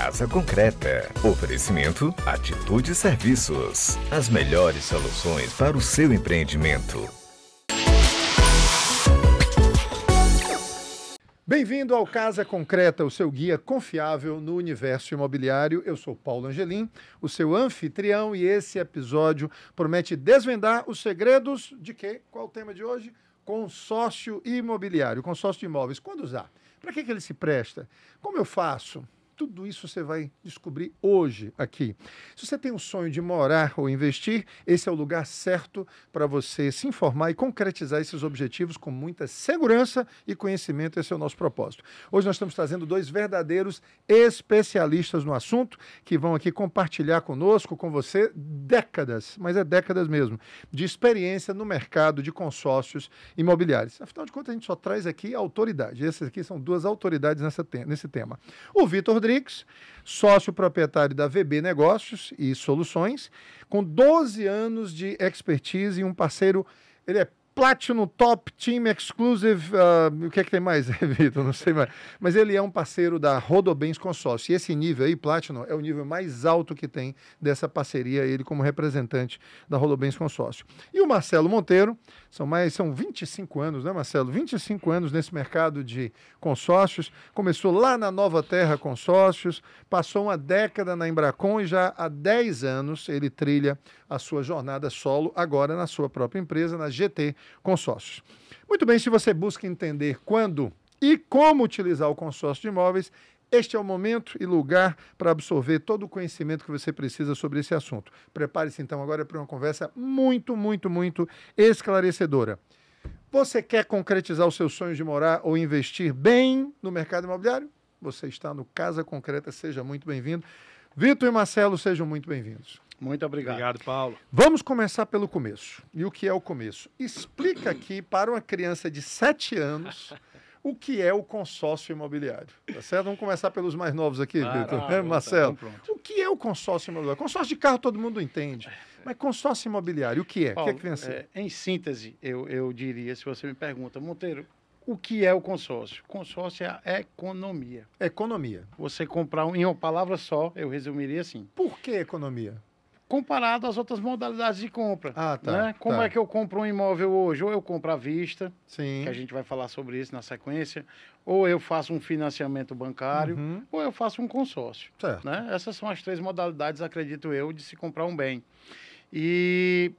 Casa Concreta. Oferecimento Atitude Serviços. As melhores soluções para o seu empreendimento. Bem-vindo ao Casa Concreta, o seu guia confiável no universo imobiliário. Eu sou Paulo Angelim, o seu anfitrião, e esse episódio promete desvendar os segredos de quê? Qual o tema de hoje? Consórcio imobiliário, consórcio de imóveis. Quando usar? Para que ele se presta? Como eu faço? Tudo isso você vai descobrir hoje aqui. Se você tem um sonho de morar ou investir, esse é o lugar certo para você se informar e concretizar esses objetivos com muita segurança e conhecimento. Esse é o nosso propósito. Hoje nós estamos trazendo dois verdadeiros especialistas no assunto que vão aqui compartilhar conosco, com você, décadas, mas é décadas mesmo, de experiência no mercado de consórcios imobiliários. Afinal de contas, a gente só traz aqui autoridade. Essas aqui são duas autoridades nesse tema. O Vitor Rodrigues, sócio proprietário da VB Negócios e Soluções, com 12 anos de expertise e um parceiro, ele é Platinum Top Team Exclusive, o que é que tem mais, Vitor? Não sei mais. Mas ele é um parceiro da Rodobens Consórcio. E esse nível aí, Platinum, é o nível mais alto que tem dessa parceria, ele como representante da Rodobens Consórcio. E o Marcelo Monteiro, são 25 anos, né, Marcelo? 25 anos nesse mercado de consórcios. Começou lá na Nova Terra Consórcios, passou uma década na Embracon e já há 10 anos ele trilha a sua jornada solo, agora na sua própria empresa, na GT Consórcios. Muito bem, se você busca entender quando e como utilizar o consórcio de imóveis, este é o momento e lugar para absorver todo o conhecimento que você precisa sobre esse assunto. Prepare-se então agora para uma conversa muito esclarecedora. Você quer concretizar os seus sonhos de morar ou investir bem no mercado imobiliário? Você está no Casa Concreta, seja muito bem-vindo. Vitor e Marcelo, sejam muito bem-vindos. Muito obrigado. Obrigado, Paulo. Vamos começar pelo começo. E o que é o começo? Explica aqui para uma criança de 7 anos o que é o consórcio imobiliário. Tá certo? Vamos começar pelos mais novos aqui, Vitor. Marcelo, o que é o consórcio imobiliário? Consórcio de carro todo mundo entende. Mas consórcio imobiliário, o que é? Paulo, o que é que vem assim? Em síntese, eu diria, se você me pergunta, Monteiro, o que é o consórcio? Consórcio é economia. Economia. Você comprar em uma palavra só, eu resumiria assim. Por que economia? Comparado às outras modalidades de compra. Ah, tá. Né? Como é que eu compro um imóvel hoje? Ou eu compro à vista, Sim. que a gente vai falar sobre isso na sequência, ou eu faço um financiamento bancário, ou eu faço um consórcio. Certo. Né? Essas são as três modalidades, acredito eu, de se comprar um bem. E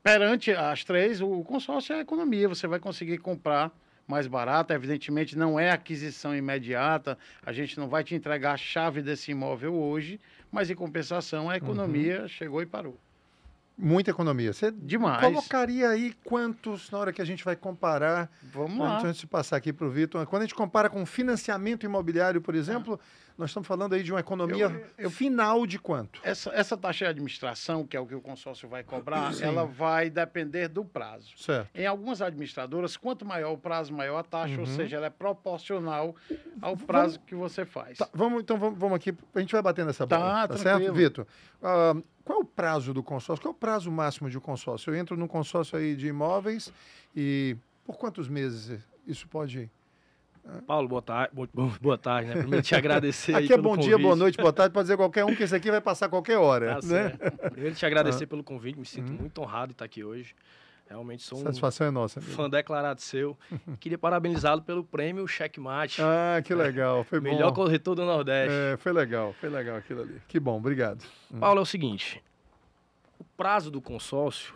perante as três, o consórcio é a economia. Você vai conseguir comprar mais barato, evidentemente não é aquisição imediata, a gente não vai te entregar a chave desse imóvel hoje, mas em compensação a economia chegou e parou. Muita economia. Você Demais. colocaria aí quantos na hora que a gente vai comparar? Vamos lá. Antes de passar aqui para o Vitor, quando a gente compara com financiamento imobiliário, por exemplo, nós estamos falando aí de uma economia final de quanto? Essa taxa de administração, que é o que o consórcio vai cobrar, ela vai depender do prazo. Certo. Em algumas administradoras, quanto maior o prazo, maior a taxa, ou seja, ela é proporcional ao prazo que você faz. Tá, vamos aqui, a gente vai bater nessa bola, tá certo? Vitor, qual é o prazo do consórcio? Qual é o prazo máximo de um consórcio? Eu entro num consórcio aí de imóveis e por quantos meses isso pode ir? Paulo, boa tarde, né? Primeiro te agradecer aqui aí é pelo bom convite. dia, boa noite, boa tarde, pode dizer qualquer um, que esse aqui vai passar qualquer hora. Tá né? certo. Primeiro te agradecer pelo convite, me sinto muito honrado de estar aqui hoje. Realmente sou Satisfação é nossa, amigo. Fã declarado seu. Queria parabenizá-lo pelo prêmio Checkmate. Ah, que legal, foi bom. Melhor corretor do Nordeste. Foi legal aquilo ali. Que bom, obrigado. Paulo, é o seguinte, o prazo do consórcio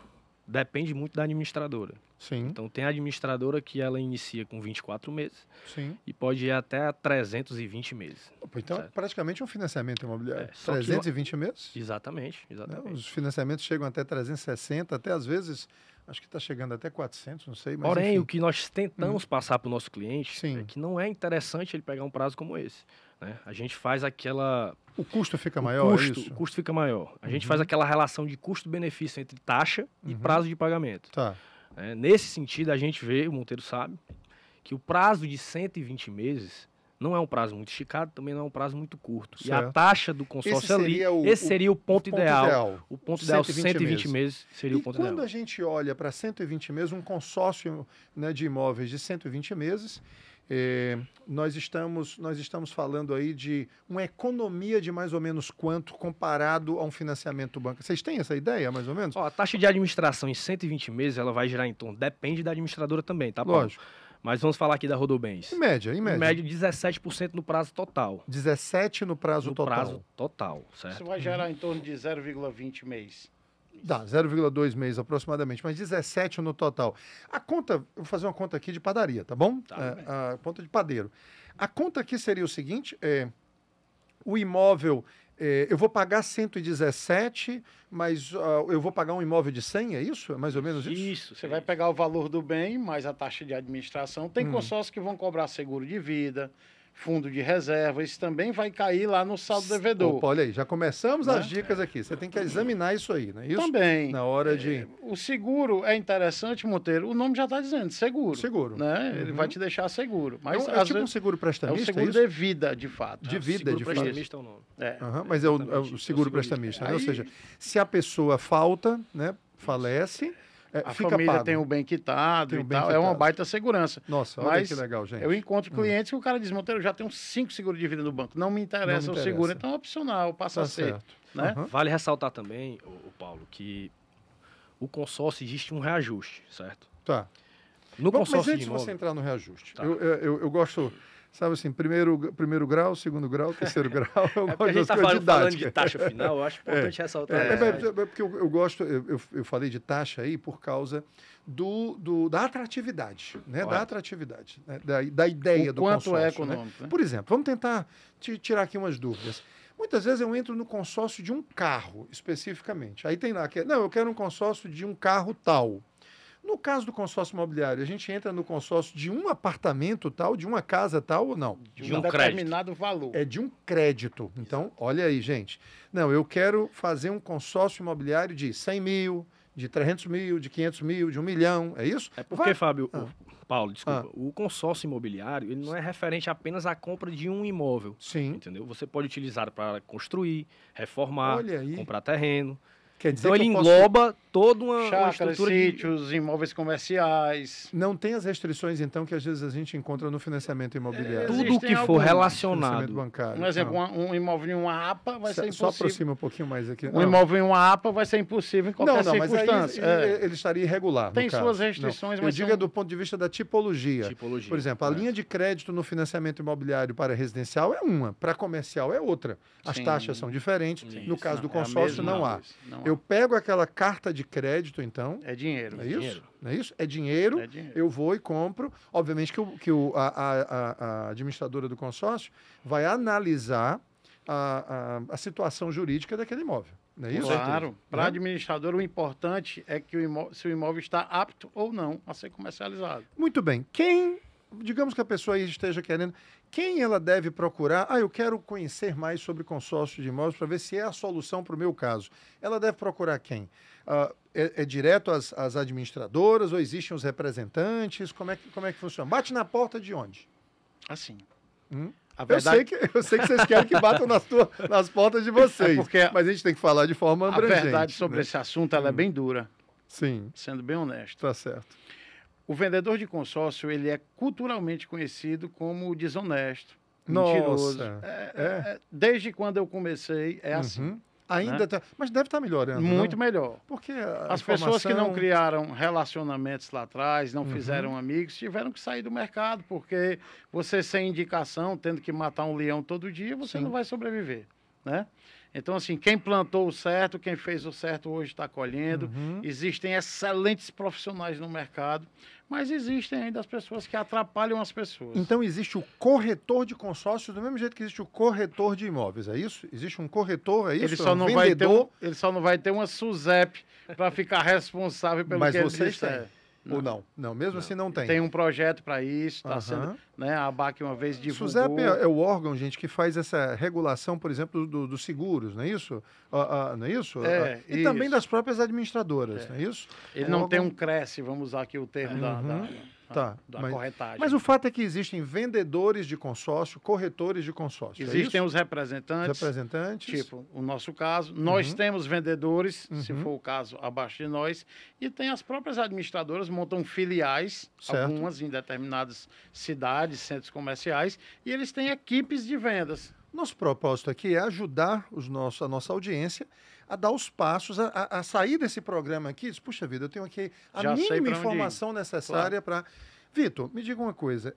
depende muito da administradora. Sim. Então tem a administradora que ela inicia com 24 meses. Sim. E pode ir até 320 meses. Então certo? É praticamente um financiamento imobiliário. Só que 320 meses? Exatamente. Os financiamentos chegam até 360, até às vezes, acho que está chegando até 400, não sei. Mas Porém, enfim. o que nós tentamos passar para o nosso cliente Sim. é que não é interessante ele pegar um prazo como esse. Né? A gente faz aquela... O custo fica maior, é isso? O custo fica maior. A gente faz aquela relação de custo-benefício entre taxa e prazo de pagamento. Tá. Nesse sentido, a gente vê, o Monteiro sabe, que o prazo de 120 meses não é um prazo muito esticado, também não é um prazo muito curto. Certo. E a taxa do consórcio esse seria o ponto ideal. O ponto ideal, 120 meses seria o ponto ideal. E quando a gente olha para 120 meses, um consórcio, né, de imóveis de 120 meses, Nós estamos falando aí de uma economia de mais ou menos quanto comparado a um financiamento do banco? Vocês têm essa ideia, mais ou menos? Ó, a taxa de administração em 120 meses, ela vai girar em torno, depende da administradora também, tá, Paulo? Lógico. Mas vamos falar aqui da Rodobens. Em média. Em média, 17% no prazo total. 17 no prazo total. Prazo total, certo? Isso vai gerar em torno de 0,20 mês. Dá, 0,2 meses aproximadamente, mas 17 no total. A conta, eu vou fazer uma conta aqui de padaria, tá bom? Tá bem. A conta de padeiro. A conta aqui seria o seguinte, o imóvel, eu vou pagar 117, mas eu vou pagar um imóvel de 100, é isso? É mais ou menos isso? Isso. Você vai pegar o valor do bem, mais a taxa de administração. Tem consórcios que vão cobrar seguro de vida, fundo de reserva, isso também vai cair lá no saldo devedor. Opa, olha aí, já começamos Né? as dicas aqui. Você tem que examinar isso aí, não é isso? Também. Na hora de... O seguro é interessante, Monteiro. O nome já está dizendo, seguro. Seguro. Né? Ele vai te deixar seguro. Mas é às tipo um vezes, seguro é o prestamista, seguro isso? de vida, de fato. De vida, Seguro de fato. prestamista é o nome. É. Aham, mas é o Exatamente, seguro é o prestamista, né? Aí- Ou seja, se a pessoa falta, né, falece, A fica família pago. tem o bem quitado Tem o e bem tal. É uma quitado. baita segurança. Nossa, olha Mas que legal, gente. Eu encontro clientes que o cara diz, Monteiro, eu já tenho 5 seguros de vida no banco. Não me interessa Não me o seguro, interessa. então é opcional, passa Tá a ser. certo. Né? Aham. Vale ressaltar também, o Paulo, que o consórcio existe um reajuste, certo? Tá. No Bom, mas consórcio antes de de você imóvel... entrar no reajuste, Tá. eu gosto, sabe assim, primeiro grau, segundo grau, terceiro grau, eu É porque a gosto gente das tá coisas falando de didáticas. taxa final, eu acho importante ressaltar. Porque eu gosto, eu falei de taxa aí por causa da atratividade, né? Da Correto. atratividade, né? Da ideia O do quanto consórcio. é econômico, né? Por exemplo, vamos tentar tirar aqui umas dúvidas. Muitas vezes eu entro no consórcio de um carro, especificamente. Aí tem lá, não, eu quero um consórcio de um carro tal. No caso do consórcio imobiliário, a gente entra no consórcio de um apartamento tal, de uma casa tal ou não? De um um crédito. determinado valor. É de um crédito. Então, olha aí, gente. Não, eu quero fazer um consórcio imobiliário de 100 mil, de 300 mil, de 500 mil, de 1 milhão. É isso? É porque, Vai- Fábio, Ah. Paulo, desculpa, o consórcio imobiliário, ele não é referente apenas à compra de um imóvel, Sim. entendeu? Você pode utilizar para construir, reformar, Olha aí. comprar terreno. Quer dizer Então que ele eu posso- engloba toda uma Chácaras, estrutura de... sítios, imóveis comerciais. Não tem as restrições, então, que às vezes a gente encontra no financiamento imobiliário. Tudo Tudo que for alguns. Financiamento relacionado. bancário. Um exemplo, Ah. um imóvel em uma APA vai ser Só impossível. aproxima um pouquinho mais aqui. Um imóvel em uma APA vai ser impossível em qualquer Não, mas aí circunstância. É. ele estaria irregular. no Tem caso. suas restrições, Não, mas eu digo são- é do ponto de vista da tipologia. Tipologia, Por exemplo, a correto. linha de crédito no financiamento imobiliário para residencial é uma, para comercial é outra. As Sim. taxas são diferentes. No Isso, caso do é a consórcio, mesma não há. coisa, não há. Eu pego aquela carta de crédito, então, É dinheiro. é isso? dinheiro. Não é isso? É dinheiro, É dinheiro. eu vou e compro. Obviamente a administradora do consórcio vai analisar a situação jurídica daquele imóvel. Não é isso? Claro. Para Né? administrador, o importante é que se o imóvel está apto ou não a ser comercializado. Muito bem. Digamos que a pessoa aí esteja querendo, quem ela deve procurar? Eu quero conhecer mais sobre consórcio de imóveis para ver se é a solução para o meu caso. Ela deve procurar quem? É direto às administradoras ou existem os representantes? Como é que funciona? Bate na porta de onde? Assim. Hum? A Eu sei que vocês querem que batam nas portas de vocês, porque mas a gente tem que falar de forma a abrangente. verdade sobre né? esse assunto ela é bem dura, Sim, sendo bem honesto. tá certo. O vendedor de consórcio, ele é culturalmente conhecido como desonesto, Nossa, mentiroso. é? Desde quando eu comecei, é assim. Uhum. Ainda né? tá, mas deve estar melhorando. Muito não? melhor. Porque As pessoas que não informação- criaram relacionamentos lá atrás, não Uhum. fizeram amigos, tiveram que sair do mercado, porque você sem indicação, tendo que matar um leão todo dia, você Sim. não vai sobreviver, né? Então, assim, quem plantou o certo, quem fez o certo hoje está colhendo. Uhum. Existem excelentes profissionais no mercado, mas existem ainda as pessoas que atrapalham as pessoas. Então existe o corretor de consórcio do mesmo jeito que existe o corretor de imóveis, é isso? Existe um corretor, é isso? ele É só, um não vai ter vendedor, ele só não vai ter uma SUSEP para ficar responsável pelo mas que ele vocês disser. têm. Ou não? Não, mesmo assim não tem. Tem um projeto para isso, está Aham. sendo, né? A ABAC uma vez divulgou. SUSEP é o órgão, gente, que faz essa regulação, por exemplo, dos seguros, não é isso? Não é isso? E isso. também das próprias administradoras, não é isso? Ele Um não tem órgão- um Cresce, vamos usar aqui o termo da Tá, da corretagem. Mas o fato é que existem vendedores de consórcio, corretores de consórcio. Existem é os representantes. os representantes. Tipo, o nosso caso. Nós temos vendedores, se Uhum. for o caso, abaixo de nós. E tem as próprias administradoras, montam filiais, Certo. algumas em determinadas cidades, centros comerciais, e eles têm equipes de vendas. Nosso propósito aqui é ajudar a nossa audiência a dar os passos, a sair desse programa aqui. Diz, puxa vida, eu tenho aqui a Já sei mínima pra onde ir. informação necessária para... Vitor, me diga uma coisa.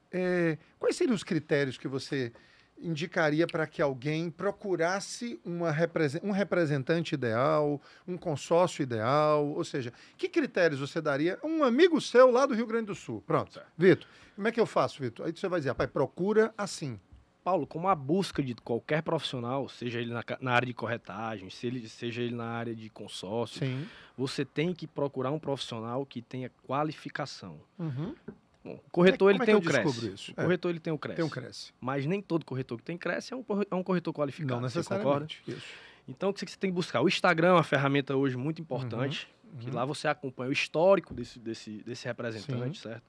Quais seriam os critérios que você indicaria para que alguém procurasse um representante ideal, um consórcio ideal? Ou seja, que critérios você daria a um amigo seu lá do Rio Grande do Sul? Pronto. Vitor, como é que eu faço, Vitor? Aí você vai dizer, rapaz, procura assim. Paulo, como a busca de qualquer profissional, seja ele na área de corretagem, seja ele na área de consórcio, Sim. você tem que procurar um profissional que tenha qualificação. Uhum. Bom, o corretor Como é ele que tem eu o CRESS. descubro isso? O corretor ele tem o CRESS. Tem um cresce. Mas nem todo corretor que tem CRESS é um corretor qualificado. Não você concorda? necessariamente. Isso. Então, o que você tem que buscar? O Instagram é uma ferramenta hoje muito importante, que lá você acompanha o histórico desse representante, certo?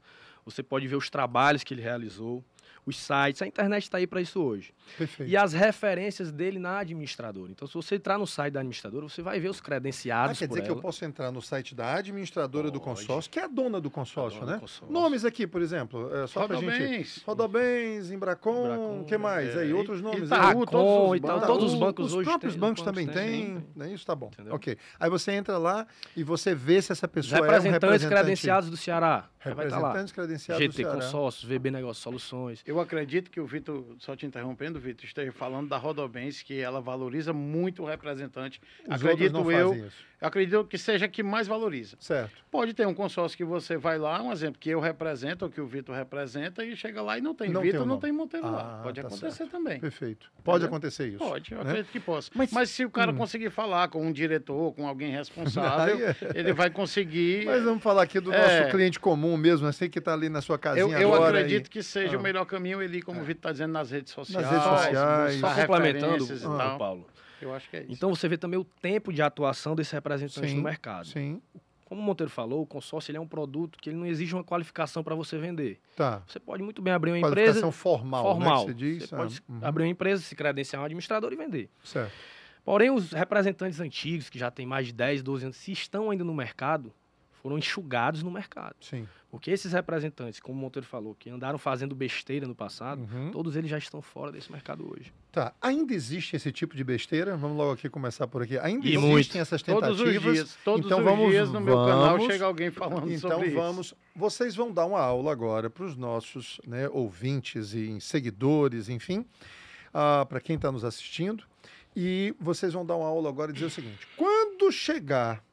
Você pode ver os trabalhos que ele realizou, os sites, a internet está aí para isso hoje. Perfeito. E as referências dele na administradora. Então, se você entrar no site da administradora, você vai ver os credenciados quer por dizer que ela. eu posso entrar no site da administradora do Pode. consórcio, que é a dona do consórcio, A dona né? do consórcio. Nomes aqui, por exemplo, só pra gente... Rodobens. Rodobens, Embracon, o que mais? Aí, outros nomes. Itaú, aí. todos os e tal, bancos. todos os bancos Os hoje próprios têm, bancos os também bancos têm, têm. né? Isso tá bom. Entendeu? Ok. Aí você entra lá e você vê se essa Os pessoa é um representantes representante... credenciados do Ceará. Vai estar lá. Representantes credenciados do GT Ceará. Consórcios, VB Negócios Soluções. Eu acredito que o Vitor, só te interrompendo, Vitor, esteja falando da Rodobens, que ela valoriza muito o representante. Os outros não fazem isso. Acredito que seja a que mais valoriza. Certo. Pode ter um consórcio que você vai lá, um exemplo, que eu represento, ou que o Vitor representa, e chega lá e não tem Não tem o Vitor, não nome. tem Monteiro lá. Ah, Pode tá acontecer certo. também. Perfeito. Pode Entendeu? acontecer isso. Pode, eu né? acredito que possa. Mas- Mas se o cara conseguir falar com um diretor, com alguém responsável, Aí é- ele vai conseguir. Mas vamos falar aqui do nosso cliente comum mesmo, assim, que está ali na sua casinha Eu agora. acredito e- que seja o melhor caminho ele, como o Vitor está dizendo, nas redes sociais. redes sociais. Só buscar complementando, referências e tal. Paulo. Eu acho que é isso. Então você vê também o tempo de atuação desse representante Sim, no mercado. Sim, Como o Monteiro falou, o consórcio ele é um produto que ele não exige uma qualificação para você vender. tá. Você pode muito bem abrir uma Qualificação empresa formal, né, que você diz? Você pode Uhum. abrir uma empresa, se credenciar um administrador e vender. Certo. Porém, os representantes antigos, que já têm mais de 10, 12 anos, se estão ainda no mercado, foram enxugados no mercado. Sim. Porque esses representantes, como o Monteiro falou, que andaram fazendo besteira no passado, Uhum. todos eles já estão fora desse mercado hoje. Tá. Ainda existe esse tipo de besteira? Vamos logo aqui começar por aqui. Ainda E existem muito. essas Todos tentativas. os dias, todos então os vamos, dias no meu canal vamos- chega alguém falando Então sobre vamos, vocês vão dar uma aula agora para os nossos, né, ouvintes e seguidores, enfim, para quem está nos assistindo. E vocês vão dar uma aula agora e dizer o seguinte: quando chegar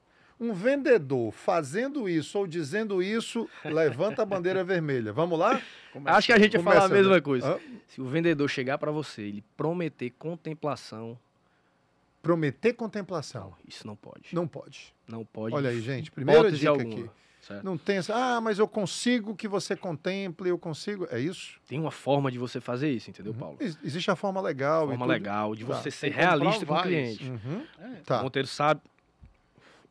um vendedor fazendo isso ou dizendo isso, levanta a bandeira vermelha. Vamos lá? isso. Acho que a gente ia falar a Começa, mesma né? coisa. Hã? Se o vendedor chegar para você, ele prometer contemplação, Prometer contemplação. não, isso não pode. Não pode. Não pode. Olha aí, gente. Primeira hipótese dica alguma, aqui. certo? Não tem essa, mas eu consigo que você contemple, eu consigo. É isso? Tem uma forma de você fazer isso, entendeu, Paulo? Existe a forma legal. e Forma tudo. legal, de Tá. você ser Tem que realista com o comprovar cliente. Uhum. É. Tá. O Monteiro sabe,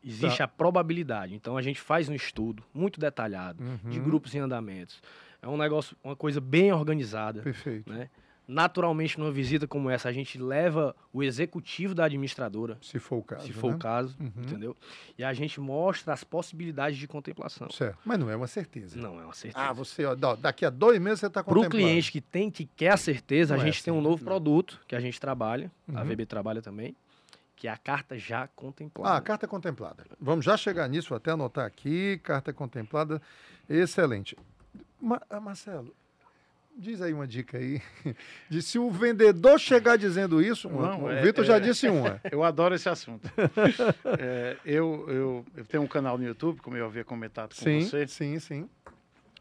existe Tá. a probabilidade. Então a gente faz um estudo muito detalhado de Uhum. grupos em andamentos. É um negócio, uma coisa bem organizada, Perfeito. né? Naturalmente, numa visita como essa, a gente leva o executivo da administradora, Se for o caso. se for né? o caso, Uhum. entendeu? E a gente mostra as possibilidades de contemplação. Certo. Mas não é uma certeza. Não é uma certeza. Ah, você, ó, daqui a 2 meses você está Para contemplando. o cliente que quer a certeza, Não a é gente tem um assim, novo não. produto que a gente trabalha, a Uhum. VB trabalha também, que é a carta já contemplada. Ah, carta contemplada. Vamos já chegar nisso, vou até anotar aqui. Carta contemplada. Excelente. Marcelo, diz aí uma dica aí. De se o vendedor chegar dizendo isso, Não, o Vitor já disse uma. Eu adoro esse assunto. Eu tenho um canal no YouTube, como eu havia comentado com Sim, você, sim, sim.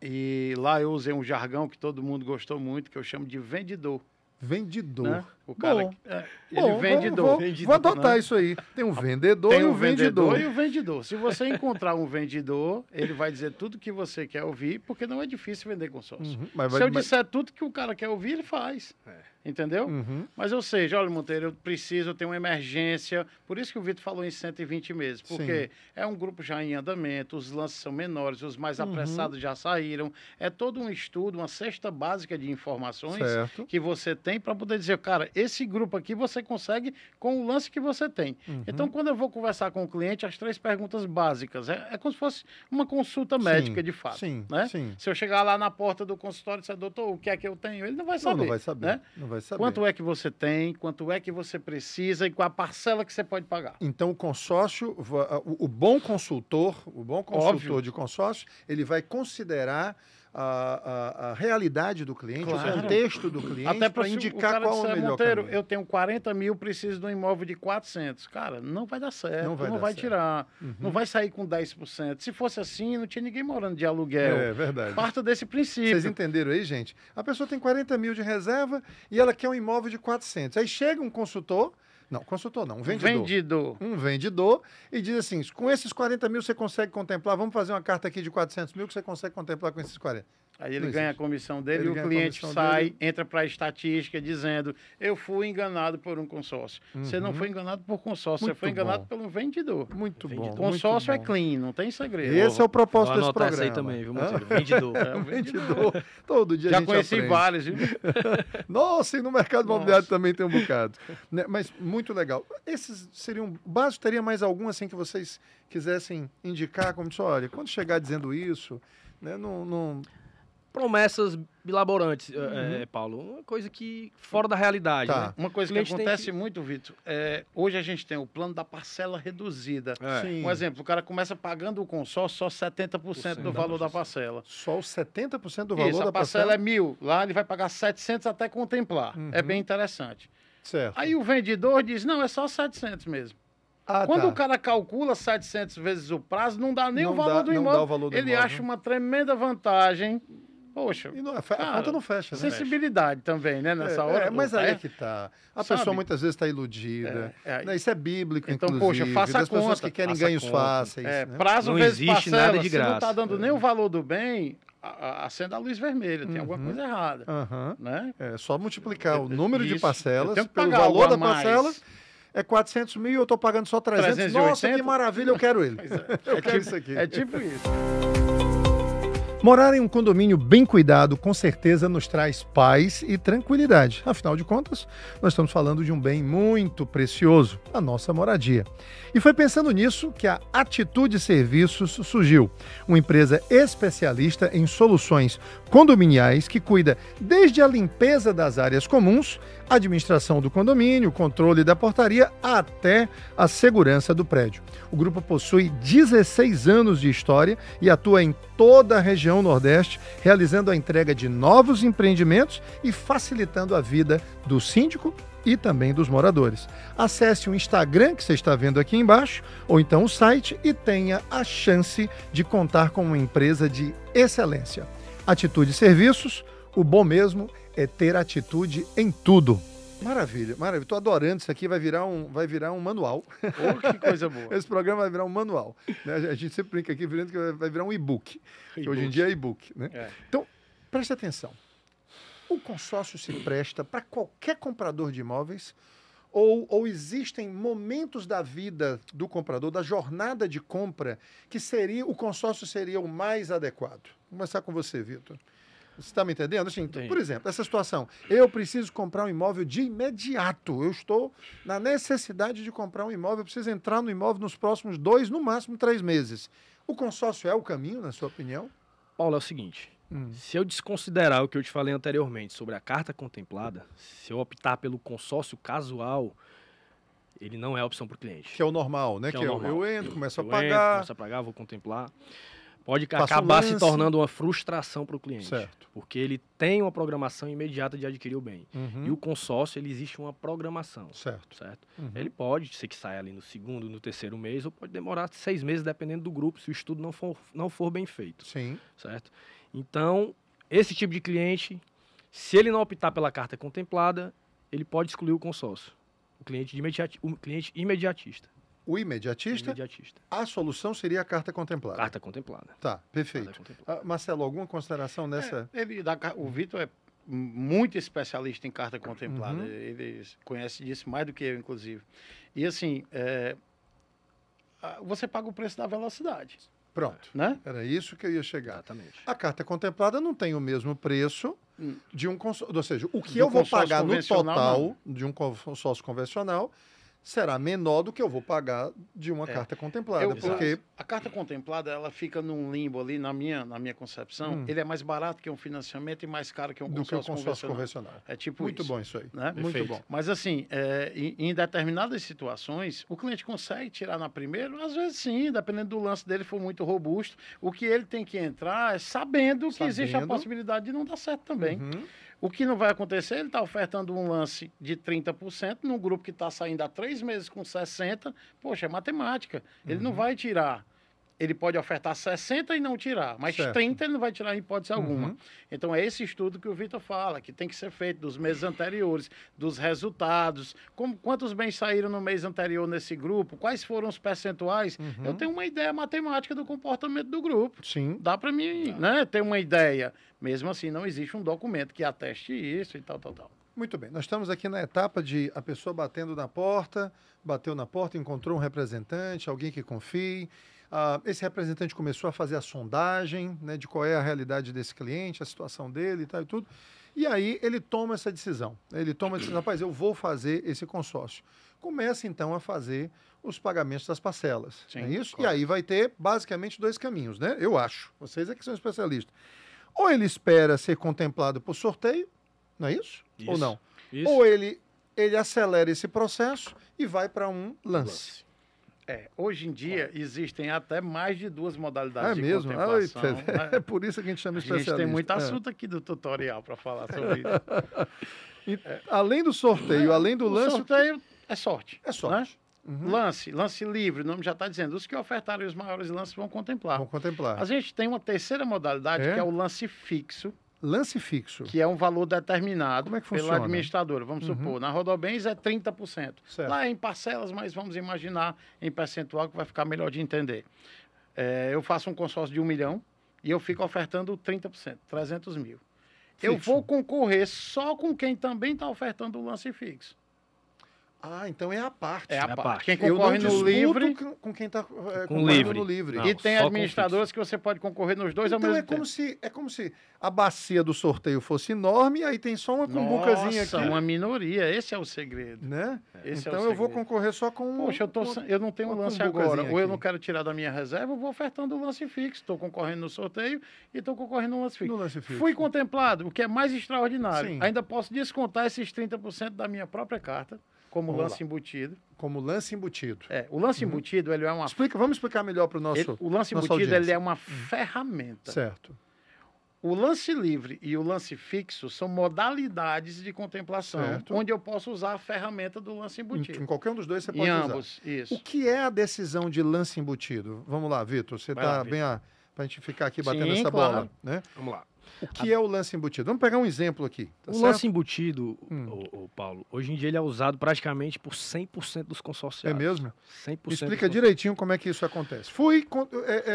e lá eu usei um jargão que todo mundo gostou muito, que eu chamo de vendedor. Vendedor. Né? O cara, Bom. ele Bom, vendedor. Vou adotar isso aí. Tem um vendedor Tem e o um vendedor. e o vendedor. Se você encontrar um vendedor, ele vai dizer tudo que você quer ouvir, porque não é difícil vender consórcio. Uhum, Se eu disser tudo que o cara quer ouvir, ele faz. Entendeu? Uhum. Mas, ou seja, olha, Monteiro, eu preciso, eu tenho uma emergência. Por isso que o Vitor falou em 120 meses. Porque é um grupo já em andamento, os lances são menores, os mais apressados já saíram. É todo um estudo, uma cesta básica de informações que você tem para poder dizer, cara, esse grupo aqui você consegue com o lance que você tem. Então, quando eu vou conversar com o cliente, as 3 perguntas básicas. É como se fosse uma consulta médica, de fato. Né? Se eu chegar lá na porta do consultório e disser, doutor, o que é que eu tenho? Ele não vai saber. Não vai saber. Né? Não vai saber. Quanto é que você tem, quanto é que você precisa e qual a parcela que você pode pagar. Então, o consórcio, o bom consultor de consórcio, ele vai considerar a realidade do cliente, o contexto do cliente, até para indicar qual é o melhor Monteiro, caminho. eu tenho 40 mil, preciso de um imóvel de 400. Cara, não vai dar certo, não vai tirar, não vai sair com 10%. Se fosse assim, não tinha ninguém morando de aluguel. É verdade. Parta desse princípio. Vocês entenderam aí, gente? A pessoa tem 40 mil de reserva e ela quer um imóvel de 400. Aí chega um consultor, um vendedor. Um vendedor e diz assim, com esses 40 mil você consegue contemplar, vamos fazer uma carta aqui de 400 mil que você consegue contemplar com esses 40. Aí ele ganha a comissão dele e o cliente sai, entra para a estatística dizendo, eu fui enganado por um consórcio. Você não foi enganado por consórcio, você foi enganado pelo vendedor. Muito bom. Consórcio é clean, não tem segredo. Esse é o propósito desse programa. Essa aí também, viu, Monteiro? Vendedor. O vendedor. Todo dia a gente conheci aprende. vários, viu? Nossa, e no mercado imobiliário também tem um bocado. Mas muito legal. Esses seriam... Básico, teria mais algum assim que vocês quisessem indicar, como disse, olha, quando chegar dizendo isso, né, não... Promessas bilaborantes, Paulo. Uma coisa que fora da realidade. Né? Uma coisa que acontece muito, Vitor, hoje a gente tem o plano da parcela reduzida. Um exemplo, o cara começa pagando o consórcio só 70% do valor da parcela. Só os 70% do valor da a parcela é 1.000. Lá ele vai pagar 700 até contemplar. É bem interessante. Certo. Aí o vendedor diz, não, é só 700 mesmo. Quando o cara calcula 700 vezes o prazo, não dá nem o valor do imóvel. Ele acha uma tremenda vantagem. Poxa, a conta não fecha, né? Sensibilidade também, né? Nessa hora. Mas aí é que tá. A pessoa muitas vezes está iludida. Isso é bíblico, então, inclusive. Poxa, faça a conta. Pessoas que querem ganhos fáceis. Né? Prazo vezes parcela. Nada de graça. Se não está dando nem o valor do bem, acenda a luz vermelha. Tem alguma coisa errada. Né? É só multiplicar o número de parcelas pelo valor da parcela. É 400 mil e eu estou pagando só 300. 380? Nossa, que maravilha, eu quero ele. Eu quero isso aqui. É tipo isso. Morar em um condomínio bem cuidado, com certeza, nos traz paz e tranquilidade. Afinal de contas, nós estamos falando de um bem muito precioso, a nossa moradia. E foi pensando nisso que a Atitude Serviços surgiu, uma empresa especialista em soluções condominiais que cuida desde a limpeza das áreas comuns, a administração do condomínio, controle da portaria, até a segurança do prédio. O grupo possui 16 anos de história e atua em toda a região Nordeste, realizando a entrega de novos empreendimentos e facilitando a vida do síndico e também dos moradores. Acesse o Instagram que você está vendo aqui embaixo, ou então o site, e tenha a chance de contar com uma empresa de excelência. Atitude Serviços, o bom mesmo é ter atitude em tudo. Maravilha, maravilha. Estou adorando isso aqui, vai virar um manual. Que coisa boa. Esse programa vai virar um manual. Né? A gente sempre brinca aqui, que vai virar um e-book. Hoje em dia é e-book. Né? Então, preste atenção. O consórcio se presta para qualquer comprador de imóveis ou existem momentos da vida do comprador, da jornada de compra, que o consórcio seria o mais adequado? Vou começar com você, Vitor. Você está me entendendo? Assim, por exemplo, essa situação. Eu preciso comprar um imóvel de imediato. Eu estou na necessidade de comprar um imóvel. Eu preciso entrar no imóvel nos próximos 2, no máximo 3 meses. O consórcio é o caminho, na sua opinião? Paulo, é o seguinte. Se eu desconsiderar o que eu te falei anteriormente sobre a carta contemplada, se eu optar pelo consórcio casual, ele não é opção para o cliente. Que é o normal, né? Eu entro, começo a pagar, vou contemplar. Pode acabar se tornando uma frustração para o cliente. Certo. Porque ele tem uma programação imediata de adquirir o bem. E o consórcio, ele existe uma programação. Certo. Ele pode ser que saia ali no 2º, no 3º mês, ou pode demorar 6 meses, dependendo do grupo, se o estudo não for bem feito. Sim. Certo? Então, esse tipo de cliente, se ele não optar pela carta contemplada, ele pode excluir o consórcio. O cliente imediatista. O imediatista, a solução seria a carta contemplada. Carta contemplada. Tá, perfeito. Contemplada. Marcelo, alguma consideração nessa? O Vitor é muito especialista em carta contemplada. Ele conhece disso mais do que eu, inclusive. E assim, você paga o preço da velocidade. Pronto. Né? Era isso que eu ia chegar. Exatamente. A carta contemplada não tem o mesmo preço de um consórcio. Ou seja, o que eu vou pagar no total de um consórcio convencional será menor do que eu vou pagar de uma carta contemplada. Porque a carta contemplada, ela fica num limbo ali, na minha concepção. Ele é mais barato que um financiamento e mais caro que um consórcio convencional. É tipo muito bom isso aí. Né? Muito bom. Mas assim, em determinadas situações, o cliente consegue tirar na primeira, às vezes sim, dependendo do lance dele for muito robusto. O que ele tem que entrar é sabendo que existe a possibilidade de não dar certo também. O que não vai acontecer, ele está ofertando um lance de 30% num grupo que está saindo há 3 meses com 60%. Poxa, é matemática. Ele não vai tirar. Ele pode ofertar 60% e não tirar, mas 30% ele não vai tirar em hipótese alguma. Então, é esse estudo que o Vitor fala, que tem que ser feito dos meses anteriores, dos resultados, quantos bens saíram no mês anterior nesse grupo, quais foram os percentuais. Eu tenho uma ideia matemática do comportamento do grupo. Sim. Dá para mim ter uma ideia. Mesmo assim, não existe um documento que ateste isso e tal. Muito bem. Nós estamos aqui na etapa de a pessoa bateu na porta, encontrou um representante, alguém que confie. Esse representante começou a fazer a sondagem, né, de qual é a realidade desse cliente, a situação dele e tal e tudo. E aí ele toma essa decisão. Ele toma a decisão, rapaz, eu vou fazer esse consórcio. Começa então a fazer os pagamentos das parcelas. Sim, é isso? claro. E aí vai ter basicamente 2 caminhos, né? Eu acho. Vocês é que são especialistas. Ou ele espera ser contemplado por sorteio, não é isso? Ou não? Isso. Ou ele acelera esse processo e vai para um lance. Hoje em dia existem até mais de 2 modalidades de mesmo? contemplação. É por isso que a gente chama especialista. A gente tem muito assunto aqui do tutorial para falar sobre isso. Além do sorteio, além do lance... O sorteio é sorte. É sorte. Né? Lance livre, o nome já está dizendo. Os que ofertarem os maiores lances vão contemplar. Vão contemplar. A gente tem uma terceira modalidade, que é o lance fixo. Lance fixo. Que é um valor determinado Como é que pela funciona? administradora. Vamos supor, na Rodobens é 30%. Certo. Lá é em parcelas, mas vamos imaginar em percentual que vai ficar melhor de entender. Eu faço um consórcio de 1 milhão e eu fico ofertando 30%, 300 mil. Eu vou concorrer só com quem também está ofertando o lance fixo. Então é a parte. É a parte. Quem Eu concorre não no livre... com quem está livre. no livre. Não, E tem só administradoras que você pode concorrer nos dois ao Então mesmo tempo. é como se a bacia do sorteio fosse enorme, aí tem só uma cumbucazinha aqui. uma minoria. Esse é o segredo. Né? Esse é o Então eu vou segredo. concorrer só com... Poxa, eu não tenho um uma lance cumbucazinha agora. Ou eu aqui. não quero tirar da minha reserva, eu vou ofertando o lance fixo. Estou concorrendo no sorteio e estou concorrendo no lance fixo. No lance fixo. Fui contemplado, o que é mais extraordinário. Sim. Ainda posso descontar esses 30% da minha própria carta, como Vamos lance embutido. Como lance embutido. O lance embutido, ele é uma... Vamos explicar melhor para o nosso o lance nossa embutido, audiência. ele é uma ferramenta. Certo. O lance livre e o lance fixo são modalidades de contemplação, Certo. onde eu posso usar a ferramenta do lance embutido. Em qualquer um dos dois você Em pode usar. ambos, isso. O que é a decisão de lance embutido? Vamos lá, Vitor. Você Vai lá, está bem para a gente ficar aqui batendo Sim, essa claro. bola. Né? Vamos lá. O que é o lance embutido? Vamos pegar um exemplo aqui. Tá O certo? lance embutido, o Paulo, hoje em dia ele é usado praticamente por 100% dos É consorciados. mesmo? 100% Me explica direitinho como é que isso acontece.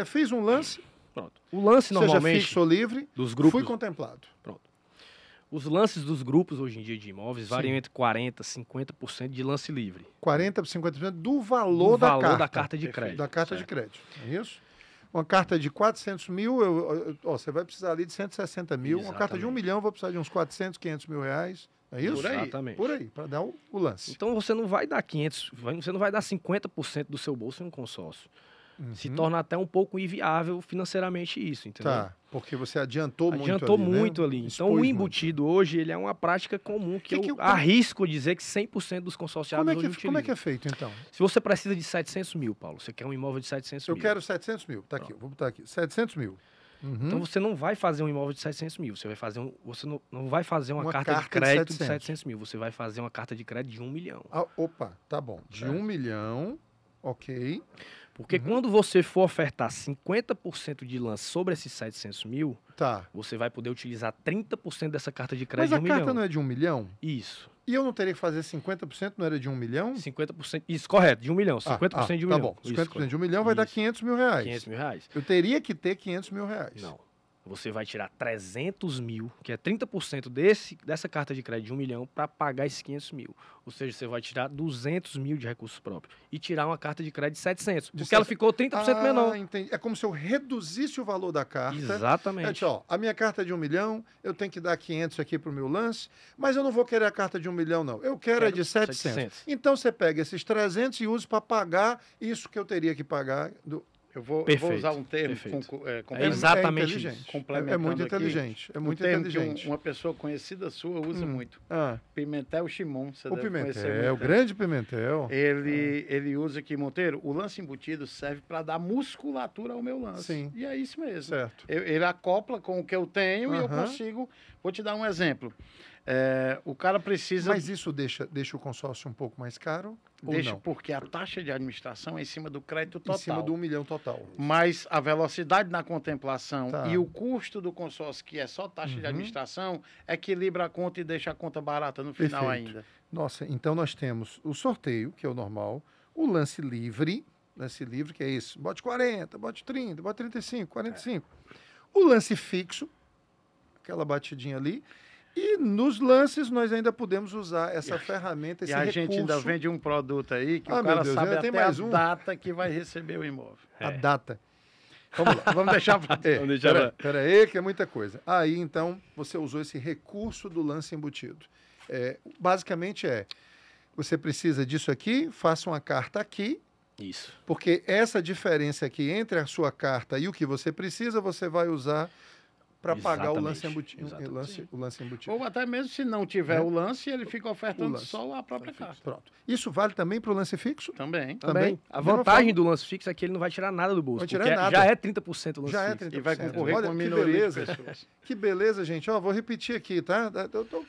Fiz um lance, Pronto. O lance seja normalmente fixo ou livre, dos grupos, fui contemplado. pronto. Os lances dos grupos hoje em dia de imóveis variam entre 40% e 50% de lance livre. 40% a 50% do valor, da carta de crédito. Da carta de crédito. É isso? Uma carta de 400 mil, você vai precisar ali de 160 mil. Uma carta de 1 milhão, eu vou precisar de uns 400, 500 mil reais. É isso? Por aí. Exatamente. Por aí, para dar o lance. Então você não vai dar 500, você não vai dar 50% do seu bolso em um consórcio. Se torna até um pouco inviável financeiramente isso, entendeu? Tá, porque você adiantou muito ali. Adiantou né? muito ali. Então Expôs o muito. embutido hoje ele é uma prática comum que Que eu que- arrisco dizer que 100% dos consorciados Como é, hoje que, utilizam. como é que é feito, então? Se você precisa de 700 mil, Paulo, você quer um imóvel de 700 Eu mil. quero 700 mil. Tá aqui, eu vou botar aqui. 700 mil. Então você não vai fazer um imóvel de 700 mil, você vai fazer você não vai fazer uma carta de carta de crédito de 700 700 mil, você vai fazer uma carta de crédito de 1 milhão. Opa, tá bom. De 1 milhão, ok. Porque quando você for ofertar 50% de lance sobre esses 700 mil, Tá. você vai poder utilizar 30% dessa carta de Mas crédito a de 1 carta milhão. não é de 1 milhão? Isso. E eu não teria que fazer 50%, não era de 1 milhão? 50%, isso, correto, de 1 milhão. 50% de 1 tá milhão. Bom, 50% de 1 milhão vai dar 500 mil reais. 500 mil reais. Eu teria que ter 500 mil reais. Não. Você vai tirar 300 mil, que é 30% dessa carta de crédito de 1 milhão, para pagar esses 500 mil. Ou seja, você vai tirar 200 mil de recursos próprios e tirar uma carta de crédito de 700, porque ela ficou 30% menor. Entendi. É como se eu reduzisse o valor da carta. Exatamente. A minha carta é de 1 milhão, eu tenho que dar 500 aqui para o meu lance, mas eu não vou querer a carta de 1 milhão, não. Eu quero a de 700. Então, você pega esses 300 e usa para pagar isso que eu teria que pagar do... Eu vou usar um termo exatamente isso. É muito inteligente. É muito inteligente. Que uma pessoa conhecida sua usa muito. Pimentel Chimon. O Pimentel, o grande Pimentel. Ele usa aqui, Monteiro, o lance embutido serve para dar musculatura ao meu lance. Sim. E é isso mesmo. Certo. Ele acopla com o que eu tenho e eu consigo... Vou te dar um exemplo. O cara precisa... Mas isso deixa o consórcio um pouco mais caro? Deixa, porque a taxa de administração é em cima do crédito total. Em cima do 1 milhão total. Mas a velocidade na contemplação e o custo do consórcio, que é só taxa de administração, equilibra a conta e deixa a conta barata no final ainda. Nossa, então nós temos o sorteio, que é o normal, o lance livre, que é isso, bote 40, bote 30, bote 35, 45. O lance fixo, aquela batidinha ali. E nos lances nós ainda podemos usar essa ferramenta, esse recurso. E a gente ainda vende um produto aí que o cara sabe até a data que vai receber o imóvel. A data. Vamos lá, vamos deixar para... Espera aí, que é muita coisa. Aí, então, você usou esse recurso do lance embutido. Basicamente você precisa disso aqui, faça uma carta aqui. Isso. Porque essa diferença aqui entre a sua carta e o que você precisa, você vai usar... para pagar o lance embutido. Ou até mesmo se não tiver o lance, ele fica ofertando só a própria carta. Pronto. Isso vale também para o lance fixo? Também. A vantagem do lance fixo é que ele não vai tirar nada do bolso. Porque já é 30% o lance fixo. E vai concorrer com a minoria de pessoas. Que beleza, gente. Vou repetir aqui, tá?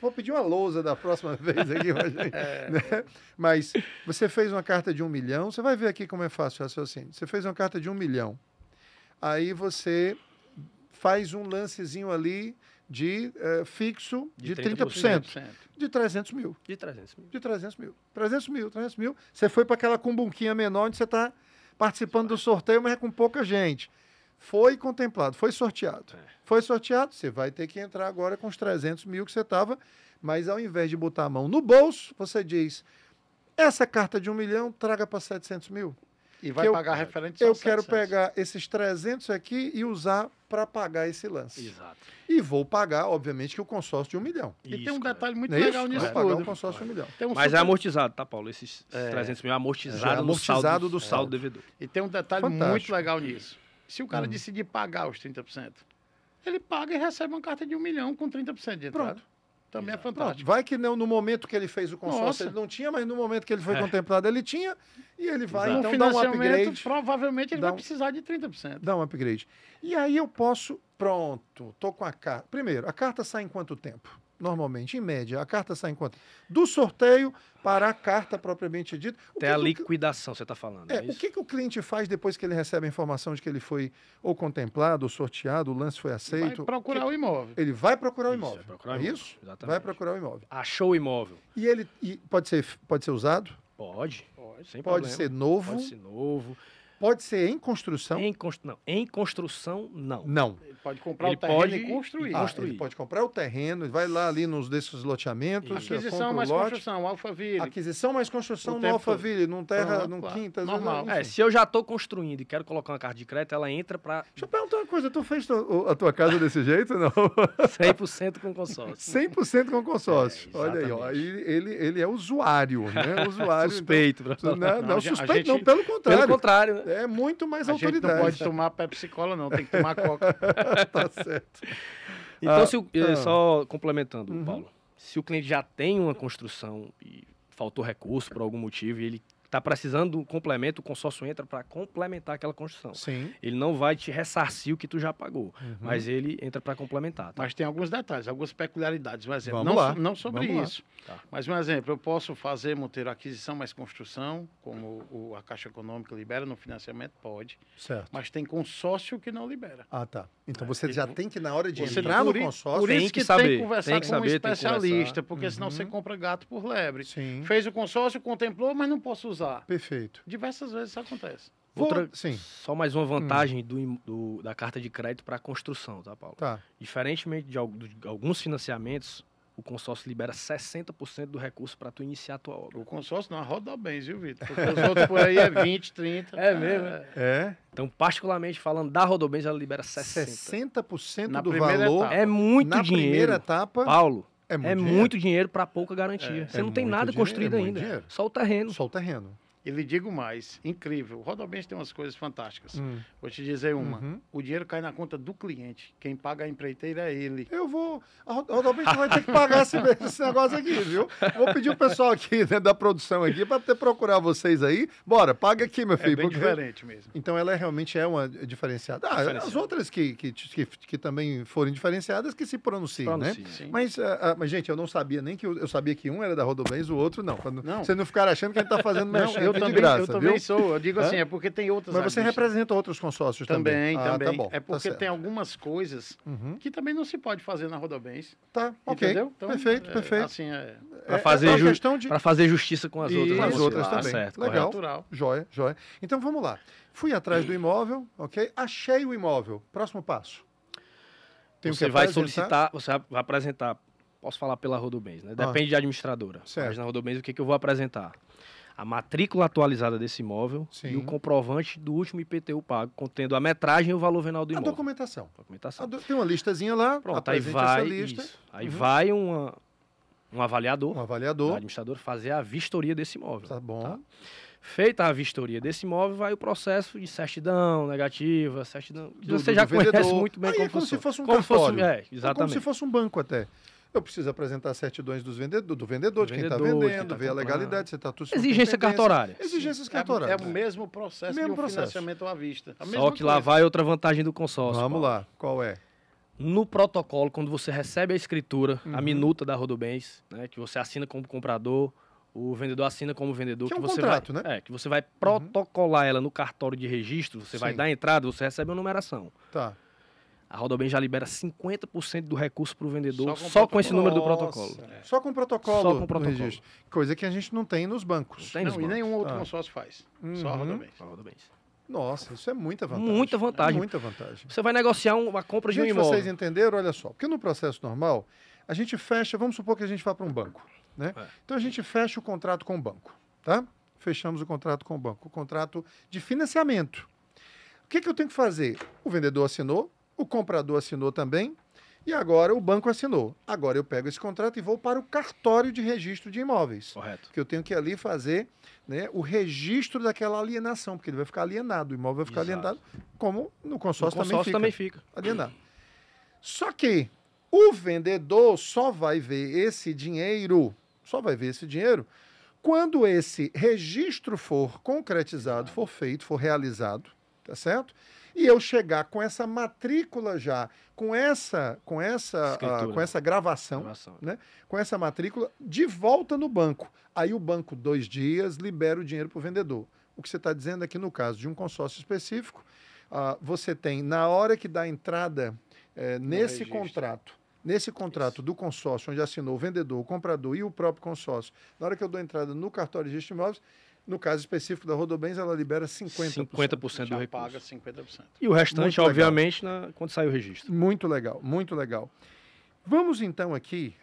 Vou pedir uma lousa da próxima vez aqui. Né? Mas você fez uma carta de 1 milhão, você vai ver aqui como é fácil o raciocínio. Você fez uma carta de 1 milhão. Aí você... faz um lancezinho ali de fixo de 30%. De 300 mil. De 300 mil. De 300 mil. 300 mil. Você foi para aquela cumbuquinha menor onde você está participando do sorteio, mas é com pouca gente. Foi contemplado, foi sorteado. Foi sorteado, você vai ter que entrar agora com os 300 mil que você estava, mas ao invés de botar a mão no bolso, você diz, essa carta de 1 milhão, traga para 700 mil. E vai pagar referente só Eu quero pegar esses 300 aqui e usar para pagar esse lance. Exato. E vou pagar, obviamente, que o consórcio de 1 milhão. E tem um detalhe muito legal nisso tudo. Vou pagar o consórcio de 1 milhão. Mas é amortizado, tá, Paulo? Esses 300 mil é amortizado do saldo devedor. E tem um detalhe muito legal nisso. Se o cara decidir pagar os 30%, ele paga e recebe uma carta de 1 milhão com 30% de entrada. Pronto. Também é fantástico. Vai que no momento que ele fez o consórcio ele não tinha, mas no momento que ele foi contemplado ele tinha, e ele vai então dar um upgrade. Provavelmente ele vai precisar de 30%. Dá um upgrade. E aí eu posso, pronto, tô com a carta. Primeiro, a carta sai em quanto tempo? Normalmente, em média, a carta sai em quanto? Do sorteio para a carta propriamente dita. Até a liquidação, você está falando. O que o cliente faz depois que ele recebe a informação de que ele foi ou contemplado, ou sorteado, o lance foi aceito? Vai procurar o imóvel. Ele vai procurar o imóvel. É isso? Exatamente. Vai procurar o imóvel. Achou o imóvel. E pode ser usado? Pode. Sem pode problema. ser novo? Pode ser novo. Pode ser em construção? Em construção, não. Não. Ele pode comprar o terreno e construir. Ele pode comprar o terreno, vai lá ali nos desses loteamentos. Aquisição mais construção, Alphaville. Aquisição mais construção no Alphaville, num terra, num quinta. Normal. Se eu já estou construindo e quero colocar uma carta de crédito, ela entra para... Deixa eu perguntar uma coisa, tu fez a tua casa desse jeito, não? 100% com consórcio. 100% com consórcio. Olha aí, ó. Ele é usuário, né? Usuário. Suspeito. Então, não, suspeito não, pelo contrário. Pelo contrário, né? É muito mais autoridade. A gente não pode tomar Pepsi-Cola, não. Tem que tomar Coca. Tá certo. Então, só complementando, Paulo. Se o cliente já tem uma construção e faltou recurso por algum motivo e ele está precisando de um complemento, o consórcio entra para complementar aquela construção. Sim. Ele não vai te ressarcir o que tu já pagou, mas ele entra para complementar. Tá? Mas tem alguns detalhes, algumas peculiaridades. Um exemplo, Vamos lá. não sobre Vamos lá. isso. Tá. Mas um exemplo, eu posso fazer, Monteiro, aquisição mais construção, como a Caixa Econômica libera no financiamento, pode. Certo. Mas tem consórcio que não libera. Ah, tá. Então você já tem que, na hora de Você entrar no por consórcio... Por Tem isso que que saber, tem que conversar tem que com um saber, tem que especialista, conversar. porque senão você compra gato por lebre. Sim. Fez o consórcio, contemplou, mas não posso usar. Perfeito. Diversas vezes isso acontece. Sim. Só mais uma vantagem da carta de crédito para construção, tá, Paulo? Tá. Diferentemente de alguns financiamentos, o consórcio libera 60% do recurso para tu iniciar a tua obra. O consórcio não roda bem, viu, Vitor? Porque os outros por aí é 20, 30. É mesmo, É. Então, particularmente falando da Rodobens, ela libera 60%. 60% Na do primeira valor etapa. É muito na dinheiro. primeira etapa Paulo, é muito é dinheiro. muito dinheiro para pouca garantia. Você não tem muito nada dinheiro, construído é muito ainda. dinheiro. Só o terreno. Só o terreno. E lhe digo mais, incrível. O Rodobens tem umas coisas fantásticas. Vou te dizer uma. Uhum. O dinheiro cai na conta do cliente. Quem paga a empreiteira é ele. Eu vou... A Rodobens vai ter que pagar esse negócio aqui, viu? Vou pedir o pessoal aqui, né, da produção aqui, para procurar vocês aí. Bora, paga aqui, meu filho. É bem porque- diferente mesmo. Então ela realmente é uma diferenciada. As outras que também forem diferenciadas que se pronunciem, né? Pronuncia. Sim. Mas, gente, eu não sabia nem que... Eu sabia que um era da Rodobens, o outro não. Não. Vocês não ficaram achando que a gente tá fazendo Não, merchan eu aqui também, de graça, eu também viu? sou. Eu digo Hã? assim, é porque tem outras Mas você administrações. representa outros consórcios também. Também, também. Tá bom. É porque tá certo. tem algumas coisas que também não se pode fazer na Rodobens. Tá, ok. Entendeu? Então, perfeito, perfeito. Assim, Para é uma fazer, questão de... fazer justiça com as outras. Com né, as você? outras Tá também. certo, Legal. correto. natural. Joia, joia. Então vamos lá. Fui atrás do imóvel, ok? Achei o imóvel. Próximo passo. Tenho Você que vai apresentar? solicitar, você vai apresentar, posso falar pela Rodobens, né? Depende de administradora. Certo. Mas na Rodobens, o que eu vou apresentar? A matrícula atualizada desse imóvel Sim. e o comprovante do último IPTU pago, contendo a metragem e o valor venal do A imóvel. documentação. Documentação. Tem uma listazinha lá, Pronto, aí apresente vai, essa lista. isso. Aí vai um avaliador, Um o avaliador. administrador, fazer a vistoria desse imóvel. Tá bom. Tá? Feita a vistoria desse imóvel, vai o processo de certidão negativa, certidão... que Do- você do já vendedor. conhece muito bem Aí como é como funciona. se fosse um Como cartório. É, É como exatamente. se fosse um banco até. Eu preciso apresentar certidões do vendedor, de quem está vendedor, de quem vendendo, tá ver a comprando. legalidade, se está tudo Exigência cartorária. Exigências É cartorárias. o mesmo processo Mesmo de um processo. financiamento à vista. A Só mesma que lá coisa. vai outra vantagem do consórcio. Vamos Paulo. lá, qual é? No protocolo, quando você recebe a escritura, Uhum. a minuta da Rodobens, né, que você assina como comprador, o vendedor assina como vendedor, Que é um você contrato, vai, né? que você vai protocolar ela no cartório de registro, você vai Sim. dar entrada, você recebe uma numeração. Tá. A Rodobens já libera 50% do recurso para o vendedor Só com só com esse protocolo. número do Nossa. protocolo. Só com protocolo. Só com no protocolo. registro. Coisa que a gente não tem nos bancos. Tem nos Não, e bancos. nenhum outro Tá. consórcio faz. Só a Uhum. Rodobens. A Rodobens. Nossa, isso é muita vantagem. Muita vantagem. É muita vantagem. Você vai negociar uma compra de um Gente, imóvel. vocês entenderam? Olha só. Porque no processo normal, a gente fecha, vamos supor que a gente vá para um banco, né? É. Então a gente fecha o contrato com o banco, tá? Fechamos o contrato com o banco, o contrato de financiamento. O que eu tenho que fazer? O vendedor assinou, o comprador assinou também, e agora o banco assinou. Agora eu pego esse contrato e vou para o cartório de registro de imóveis. Correto. Que eu tenho que ali fazer, né, o registro daquela alienação, porque ele vai ficar alienado, o imóvel vai ficar Exato. alienado, como no O consórcio, consórcio também fica. alienado. Só que o vendedor só vai ver esse dinheiro, quando esse registro for concretizado, for feito, for realizado, tá certo? E eu chegar com essa matrícula já, com essa Escritura. gravação, Gravação. né? Com essa matrícula de volta no banco. Aí o banco, 2 dias, libera o dinheiro para o vendedor. O que você está dizendo é que no caso de um consórcio específico, você tem, na hora que dá entrada nesse registro. contrato do consórcio, onde assinou o vendedor, o comprador e o próprio consórcio, na hora que eu dou entrada no cartório de registro de imóveis, no caso específico da Rodobens, ela libera 50%. 50% do Já recurso. paga 50%. E o restante, Muito legal. obviamente, quando sair o registro. Muito legal, muito legal. Vamos então aqui...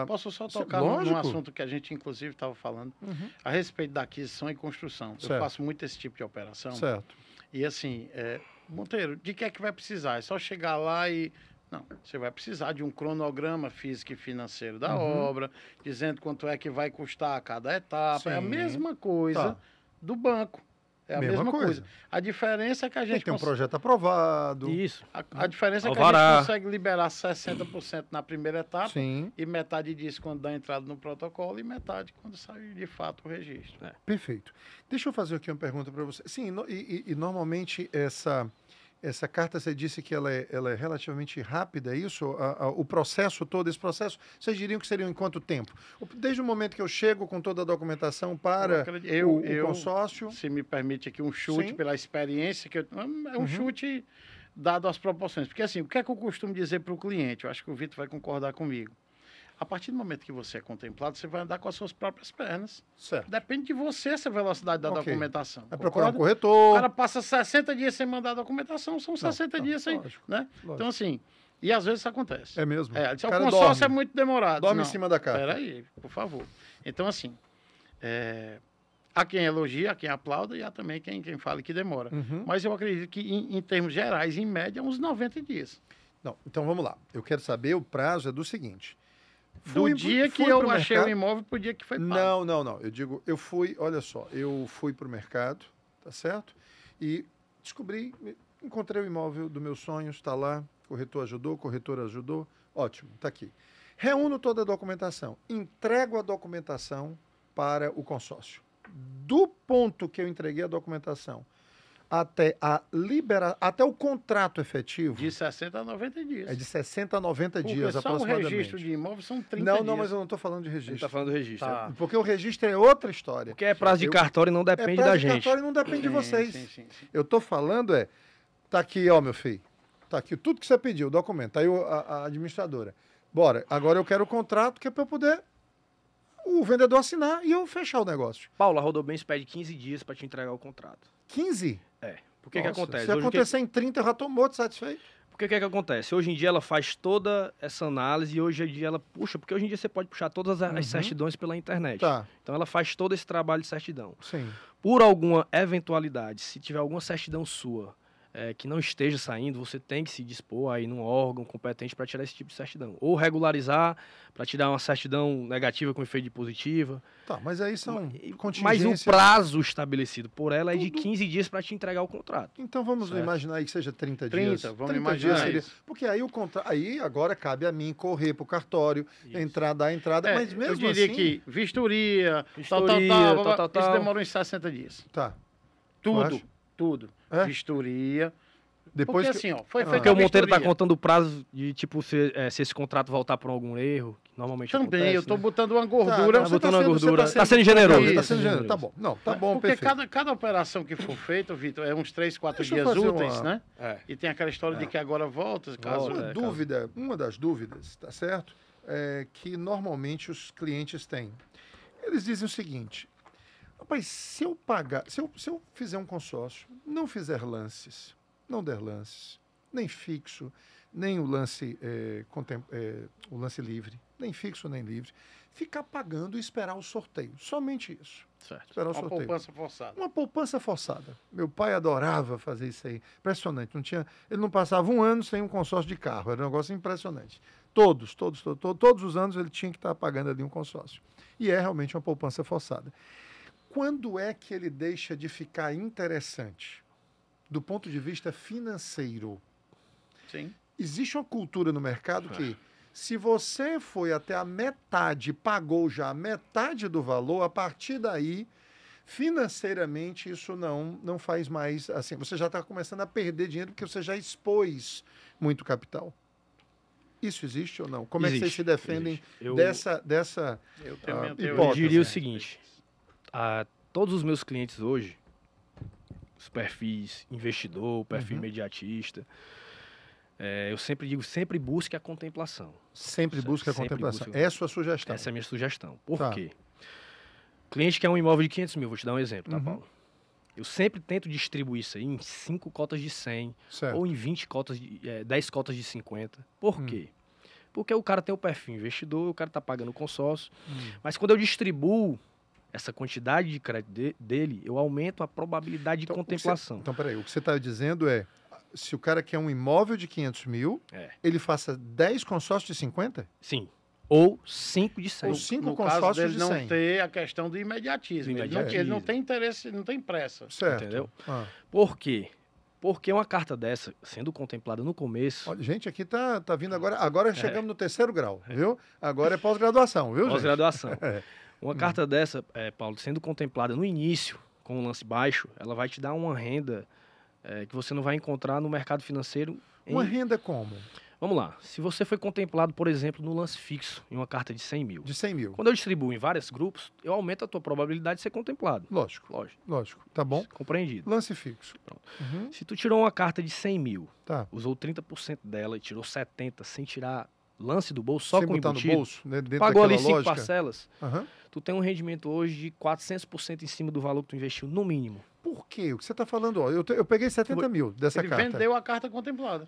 Posso só isso é tocar num lógico. assunto que a gente, inclusive, estava falando Uhum. a respeito da aquisição e construção. Certo. Eu faço muito esse tipo de operação. Certo. E assim, Monteiro, de que é que vai precisar? É só chegar lá e... Não, você vai precisar de um cronograma físico e financeiro da obra, dizendo quanto é que vai custar a cada etapa. É a Sim. mesma coisa Tá. do banco. É a Mesma mesma coisa. coisa. A diferença é que a Tem gente que ter um cons- projeto aprovado. Isso. a diferença é que a Alvará. gente consegue liberar 60% na primeira etapa Sim, e metade disso quando dá entrada no protocolo e metade quando sai de fato o registro. perfeito. Deixa eu fazer aqui uma pergunta para você. Sim, e normalmente essa carta, você disse que ela é relativamente rápida, é isso? O processo todo, esse processo, vocês diriam que seria em quanto tempo? Desde o momento que eu chego com toda a documentação para o consórcio? Se me permite aqui um chute Sim. pela experiência, que é um chute dado as proporções. Porque assim, o que é que eu costumo dizer para o cliente? Eu acho que o Vitor vai concordar comigo. A partir do momento que você é contemplado, você vai andar com as suas próprias pernas. Certo. Depende de você essa velocidade da Ok. documentação. Vai procurar um concorda? corretor. O cara passa 60 dias sem mandar a documentação, são 60 não, dias sem, lógico, né? lógico. Então assim, e às vezes isso acontece. É mesmo? É, o cara consórcio é dorme. muito demorado. Dorme Não, em cima da carta. Peraí, por favor. Então assim, há quem elogia, há quem aplauda e há também quem fale que demora. Uhum. Mas eu acredito que em termos gerais, em média, uns 90 dias. Não, então vamos lá. Eu quero saber, o prazo é do seguinte. Do dia que fui eu pro achei mercado- o imóvel pro dia que foi pago. Não. Eu digo, eu fui, olha só, eu fui para o mercado, tá certo? E descobri, encontrei o imóvel do meus sonhos, está lá, corretora ajudou, ótimo, está aqui. Reúno toda a documentação, entrego a documentação para o consórcio. Do ponto que eu entreguei a documentação até até o contrato efetivo, De 60 a 90 dias. é de 60 a 90 Porque dias só o aproximadamente. registro de imóvel são 30 Não, dias. não, mas eu não estou falando de A gente registro. tá falando do registro. Tá. Porque o registro é outra história. Porque é prazo de Eu- cartório e não depende prazo da de gente. cartório não depende de vocês. Sim. Eu estou falando tá aqui, ó, meu filho. Tá aqui tudo que você pediu, o documento. Tá aí a administradora. Bora, agora eu quero o contrato que é para eu poder o vendedor assinar e eu fechar o negócio. Paulo, a Rodobens pede 15 dias para te entregar o contrato. 15? Por que Nossa, acontece? Se Hoje, acontecer em 30, eu já estou morto, satisfeito. Porque o que acontece? Hoje em dia ela faz toda essa análise e hoje em dia ela puxa, porque hoje em dia você pode puxar todas as certidões pela internet. Tá, Então ela faz todo esse trabalho de certidão. sim. Por alguma eventualidade, se tiver alguma certidão sua que não esteja saindo, você tem que se dispor aí num órgão competente para tirar esse tipo de certidão. Ou regularizar para tirar uma certidão negativa com efeito de positiva. Tá, mas aí são Mas contingências. o prazo estabelecido por ela é de Tudo. 15 dias para te entregar o contrato. Então vamos Certo. imaginar aí que seja 30 30, dias. vamos 30 imaginar dias seria. isso. Porque aí o contrato. Aí agora cabe a mim correr pro cartório, dar a entrada. Mas mesmo eu diria assim. que vistoria, Vistoria, tal, tal. isso demora uns 60 dias. Tá. Tudo, tudo. É? Vistoria. Depois Porque que... assim, ó, foi feita Porque a o Monteiro está vistoria. contando o prazo de, tipo, se esse contrato voltar por algum erro, que normalmente Também, acontece, eu estou né? botando uma gordura. Tá, botando você uma sendo- gordura. você Tá sendo generoso. Isso. Tá sendo generoso. Tá bom. Não, tá bom, Porque perfeito. cada operação que for feita, Vitor, é uns 3, 4 Deixa eu dias fazer úteis, uma- né? É. E tem aquela história de que agora volta, caso... Volta. Uma das dúvidas, tá certo? É que normalmente os clientes têm. Eles dizem o seguinte: rapaz, se eu pagar, se eu fizer um consórcio, não fizer lances, não der lances, nem fixo, nem o lance, o lance livre, nem fixo nem livre, ficar pagando e esperar o sorteio. Somente isso. Certo. Esperar o Uma sorteio. poupança forçada. Uma poupança forçada. Meu pai adorava fazer isso aí. Impressionante. Ele não passava um ano sem um consórcio de carro. Era um negócio impressionante. Todos os anos ele tinha que estar pagando ali um consórcio. E é realmente uma poupança forçada. Quando é que ele deixa de ficar interessante? Do ponto de vista financeiro. Sim. Existe uma cultura no mercado que, se você foi até a metade, pagou já a metade do valor, a partir daí, financeiramente, isso não faz mais assim. Você já está começando a perder dinheiro porque você já expôs muito capital. Isso existe ou não? Como é que vocês se defendem Existe. dessa Eu tenho minha hipótese? teoria. Eu diria o também. seguinte: todos os meus clientes hoje, os perfis investidor, perfil imediatista, eu sempre digo, sempre busque a contemplação. Sempre busca a Sempre contemplação. busca. É a sua sugestão. Essa é a minha sugestão. Por Tá. quê? Cliente quer um imóvel de 500 mil, vou te dar um exemplo, tá, Uhum. Paulo? Eu sempre tento distribuir isso aí em 5 cotas de 100 Certo. ou em 20 cotas, 10 cotas de 50. Por quê? Porque o cara tem o perfil investidor, o cara está pagando o consórcio, mas quando eu distribuo essa quantidade de crédito dele, eu aumento a probabilidade de Então, contemplação. Então, peraí, o que você está dizendo é, se o cara quer um imóvel de 500 mil, É. ele faça 10 consórcios de 50? Sim. Ou 5 de 100. Ou 5 No caso consórcios dele de não 100. ter a questão do imediatismo. Do Ele não tem interesse, não tem pressa. Certo. Entendeu? Ah. Por quê? Porque uma carta dessa, sendo contemplada no começo... Olha, gente, aqui tá vindo agora. Agora chegamos no 3º grau, viu? Agora é pós-graduação, viu, gente? Pós-graduação. É. Uma carta dessa, Paulo, sendo contemplada no início, com um lance baixo, ela vai te dar uma renda que você não vai encontrar no mercado financeiro. Uma renda como? Vamos lá. Se você foi contemplado, por exemplo, no lance fixo, em uma carta de 100 mil. De 100 mil. Quando eu distribuo em vários grupos, eu aumento a tua probabilidade de ser contemplado. Lógico, Lógico. lógico. Tá bom? Compreendido. Lance fixo. Pronto. Uhum. Se tu tirou uma carta de 100 mil, Tá. usou 30% dela e tirou 70% sem tirar lance do bolso, só Sem com botar embutido, no bolso, né? Dentro pagou ali daquela 5 lógica. parcelas, Aham. tu tem um rendimento hoje de 400% em cima do valor que tu investiu, no mínimo. Por quê? O que você está falando? Ó, eu peguei 70 mil dessa Ele carta. vendeu a carta contemplada.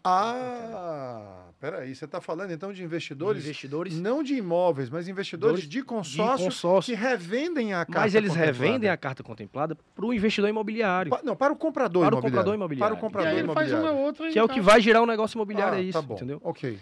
Peraí. Você está falando então de investidores, Investidores, não de imóveis, mas investidores de consórcio, que revendem a carta mas eles contemplada. revendem a carta contemplada para o investidor imobiliário, Não, para o comprador Para o imobiliário. comprador imobiliário. Para o E comprador aí ele faz imobiliário. uma outra que é o que vai girar o negócio imobiliário, é isso, tá bom. entendeu? Ok.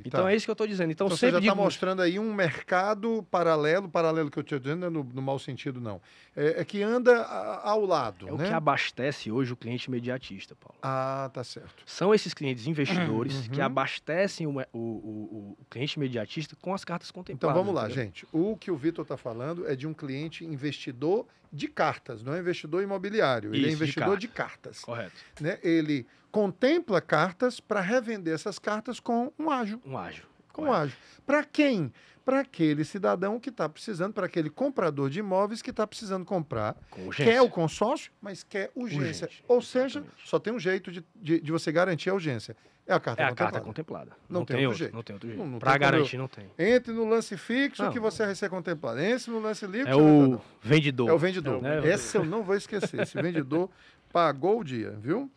Então tá. é isso que eu estou dizendo. Então, Então você já sempre está digo, mostrando aí um mercado paralelo que eu estou dizendo não é no mau sentido, não. É que anda ao lado, é o né? que abastece hoje o cliente imediatista, Paulo. Ah, tá certo. São esses clientes investidores que abastecem o cliente imediatista com as cartas Então contempladas. vamos lá, entendeu? gente. O que o Vitor está falando é de um cliente investidor de cartas, não é investidor imobiliário. Ele é Isso, de investidor de cartas. Correto. Né? Ele contempla cartas para revender essas cartas com um ágio. Um ágio. Com correto. ágio. Para quem? Para aquele cidadão que está precisando, para aquele comprador de imóveis que está precisando comprar, Com urgência. quer o consórcio, mas quer urgência. Urgente, Ou seja, exatamente. só tem um jeito de você garantir a urgência. É a carta É a contemplada. carta contemplada. Não tem outro jeito. Não tem outro jeito. Não Para tem como garantir, não tem. Entre no lance fixo Não. que você vai ser contemplado. Entre no lance livre É que você vai o vendedor. É o vendedor. né? Esse eu não vou esquecer. Esse vendedor pagou o dia, viu?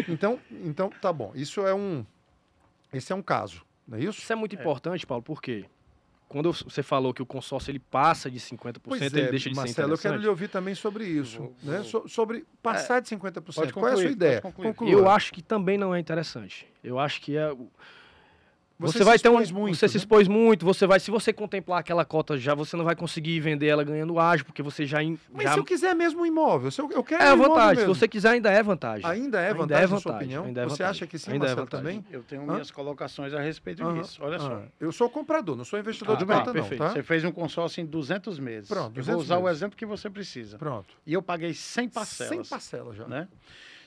Então tá bom. Esse é um caso, não é isso? Isso é muito importante, Paulo, porque quando você falou que o consórcio ele passa de 50%, Pois ele deixa de Marcelo, ser eu interessante. quero lhe ouvir também sobre isso, né? Sobre passar de 50%. Pode Qual é a sua concluir, ideia? pode concluir. Conclua. Eu acho que também não é interessante. Eu acho que Você vai se ter expôs muito, você se né? expôs muito, se você contemplar aquela cota já, você não vai conseguir vender ela ganhando ágio, porque você já Mas se eu quiser mesmo um imóvel, eu quero é a um imóvel vantagem. Se mesmo. você quiser ainda é vantagem. Ainda é Ainda vantagem, é na sua vantagem, opinião? ainda é Você vantagem. acha que sim, Ainda é Marcelo, vantagem. também? Eu tenho minhas colocações a respeito Aham, disso. Olha só. aham. Eu sou comprador, não sou investidor de Tudo bem, carta, não, perfeito. tá? Você fez um consórcio em 200 meses. Pronto, Eu vou 200 usar o meses. exemplo que você precisa. Pronto. E eu paguei 100 parcelas. 100 parcelas já. Né?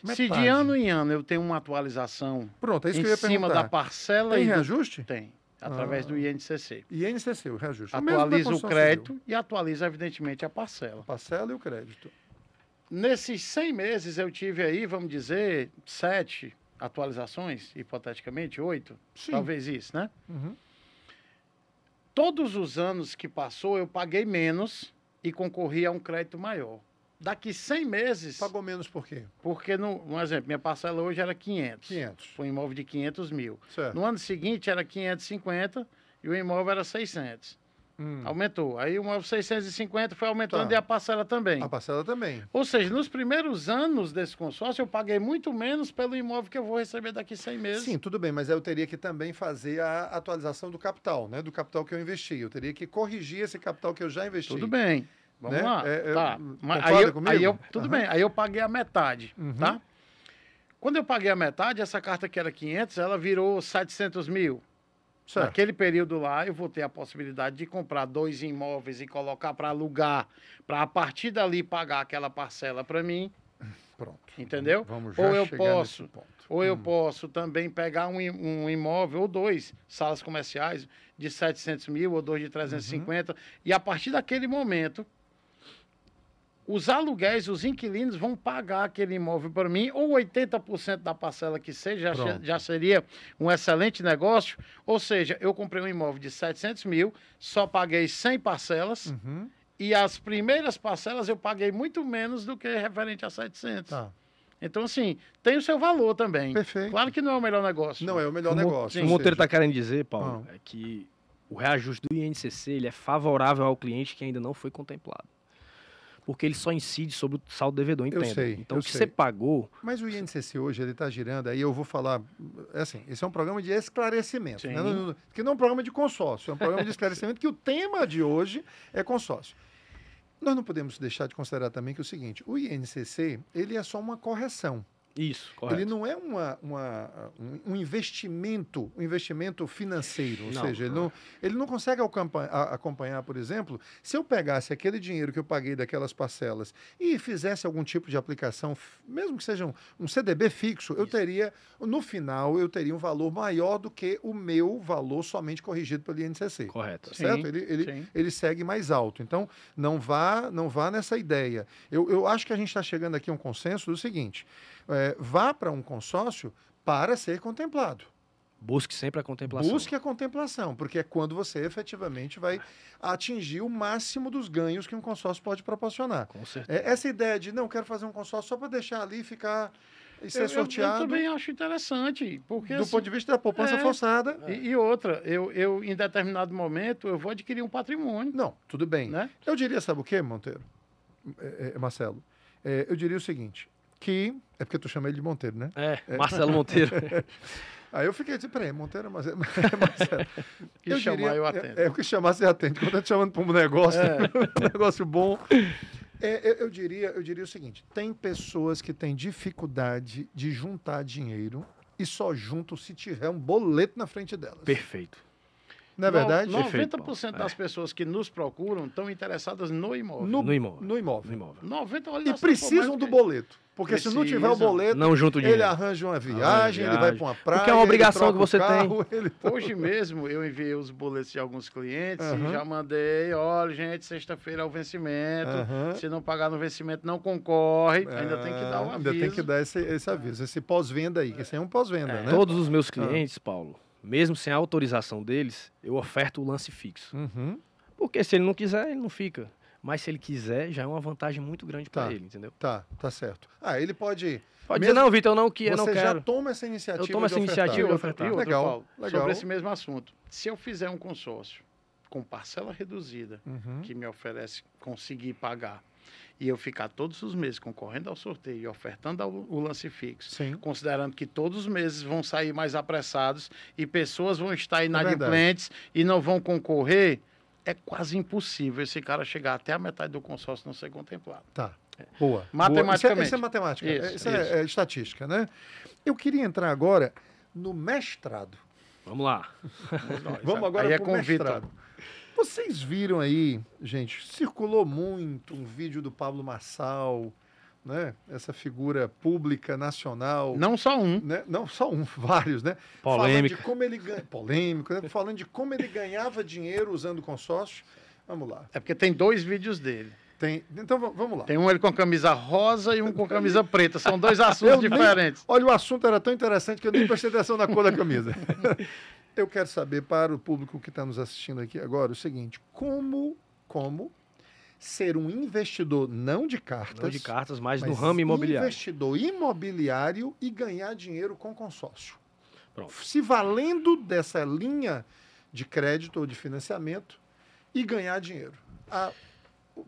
Metade. Se de ano em ano eu tenho uma atualização Pronto, é isso em que eu ia cima perguntar. da parcela Tem e do... reajuste? Tem, através do INCC. INCC, o reajuste. mesmo da Atualiza o construção crédito civil. e atualiza, evidentemente, a parcela. A parcela e o crédito. Nesses 100 meses eu tive aí, vamos dizer, 7 atualizações, hipoteticamente, 8, Sim. talvez isso, né? Uhum. Todos os anos que passou eu paguei menos e concorri a um crédito maior. Daqui 100 meses, Pagou menos por quê? porque, um exemplo, minha parcela hoje era 500. 500. Foi um imóvel de 500 mil. Certo. No ano seguinte era 550 e o imóvel era 600. Aumentou. Aí o imóvel 650 foi aumentando Tá. e a parcela também. A parcela também. Ou seja, nos primeiros anos desse consórcio, eu paguei muito menos pelo imóvel que eu vou receber daqui 100 meses. Sim, tudo bem, mas eu teria que também fazer a atualização do capital, né? Do capital que eu investi. Eu teria que corrigir esse capital que eu já investi. Tudo bem. Vamos Né? lá. Tá. Mas concorda comigo? tudo Aham. bem. Aí eu paguei a metade, Uhum. tá? Quando eu paguei a metade, essa carta que era 500, ela virou 700 mil. Certo. Naquele período lá, eu vou ter a possibilidade de comprar 2 imóveis e colocar para alugar, para a partir dali pagar aquela parcela para mim, Pronto. entendeu? Vamos já Ou eu chegar posso, nesse ponto. ou eu posso também pegar um imóvel ou 2 salas comerciais de 700 mil ou 2 de 350 e a partir daquele momento os aluguéis, os inquilinos vão pagar aquele imóvel para mim, ou 80% da parcela que seja, Pronto. já seria um excelente negócio. Ou seja, eu comprei um imóvel de 700 mil, só paguei 100 parcelas, Uhum. e as primeiras parcelas eu paguei muito menos do que referente a 700. Tá. Então, assim, tem o seu valor também. Perfeito. Claro que não é o melhor negócio. Não é o melhor O negócio. O ou Monteiro seja, está querendo dizer, Paulo, é que o reajuste do INCC ele é favorável ao cliente que ainda não foi contemplado. porque ele só incide sobre o saldo devedor, entenda. sei, Então, eu o que sei. você pagou... Mas o INCC hoje, ele está girando, aí eu vou falar, assim, esse é um programa de esclarecimento, Sim. né? Que não é um programa de consórcio, é um programa de esclarecimento que o tema de hoje é consórcio. Nós não podemos deixar de considerar também que é o seguinte, o INCC, ele é só uma correção. Isso, correto. Ele não é um investimento financeiro, ou Não, seja, ele não consegue acompanhar, por exemplo, se eu pegasse aquele dinheiro que eu paguei daquelas parcelas e fizesse algum tipo de aplicação, mesmo que seja um CDB fixo, no final, eu teria um valor maior do que o meu valor somente corrigido pelo INCC. Correto. Tá certo? Sim. Ele segue mais alto. Então, não vá nessa ideia. Eu acho que a gente está chegando aqui a um consenso do seguinte, vá para um consórcio para ser contemplado. Busque sempre a contemplação. Busque a contemplação, porque é quando você efetivamente vai atingir o máximo dos ganhos que um consórcio pode proporcionar. Com certeza. Essa ideia de, não, quero fazer um consórcio só para deixar ali ficar e ser Eu sorteado, também acho interessante, porque do assim, ponto de vista da poupança forçada. E outra, eu em determinado momento eu vou adquirir um patrimônio, Não, tudo bem. né? Eu diria, sabe o quê, Monteiro? Marcelo? Eu diria o seguinte, que... É porque tu chama ele de Monteiro, né? Marcelo Monteiro. Aí eu fiquei assim, peraí, Monteiro, Marcelo. Que chamar eu atendo. O que chamar você atende. Quando eu te chamando para um negócio, um negócio bom. Eu diria o seguinte, tem pessoas que têm dificuldade de juntar dinheiro e só juntam se tiver um boleto na frente delas. Perfeito. Não é verdade? 90% das pessoas que nos procuram estão interessadas no imóvel. No imóvel. No imóvel. 90, olha E só, precisam mais do que- boleto. Porque se não tiver o Precisam. boleto, Não junta o dinheiro. ele arranja uma viagem, ele vai para uma praia. Porque é uma obrigação ele que você troca o carro, Hoje mesmo eu enviei os boletos de alguns clientes Aham. e já mandei, olha, gente, sexta-feira é o vencimento. Aham. Se não pagar no vencimento, não concorre. Ainda tem que dar um aviso. Ainda tem que dar esse aviso, esse pós-venda aí, que esse é um pós-venda, né? Todos os meus clientes, Paulo, mesmo sem a autorização deles, eu oferto o lance fixo. Uhum. Porque se ele não quiser, ele não fica. Mas se ele quiser, já é uma vantagem muito grande Tá. para ele, entendeu? Tá certo. Ele pode... Pode Mesmo- dizer, não, Vitor, eu não quero, Você não já quero. toma essa iniciativa Eu tomo essa de ofertar. iniciativa E de outra, ofertar. Legal, Paulo, legal. sobre esse mesmo assunto. Se eu fizer um consórcio com parcela reduzida, Uhum. que me oferece conseguir pagar, e eu ficar todos os meses concorrendo ao sorteio e ofertando o lance fixo, Sim. considerando que todos os meses vão sair mais apressados e pessoas vão estar verdade. inadimplentes e não vão concorrer, é quase impossível esse cara chegar até a metade do consórcio e não ser contemplado. Tá. Boa. Matematicamente. Isso é matemática. Isso, Isso é estatística, né? Eu queria entrar agora no mestrado. Vamos lá. Vamos agora Aí é pro com o Vitor. mestrado. Vocês viram aí, gente, circulou muito um vídeo do Pablo Marçal, né? Essa figura pública nacional. Não só um. Né? Não, só vários, né? Polêmico. Falando de como ele polêmico, né? Falando de como ele ganhava dinheiro usando consórcio. Vamos lá. É porque tem 2 vídeos dele. Então vamos lá. Tem um ele com camisa rosa e um com camisa preta. São 2 assuntos Eu nem- diferentes. Olha, o assunto era tão interessante que eu nem prestei atenção na cor da camisa. Eu quero saber para o público que está nos assistindo aqui agora o seguinte: como ser um investidor não de cartas, Não de cartas, mas no mas ramo imobiliário. investidor imobiliário e ganhar dinheiro com consórcio. Pronto. Se valendo dessa linha de crédito ou de financiamento e ganhar dinheiro.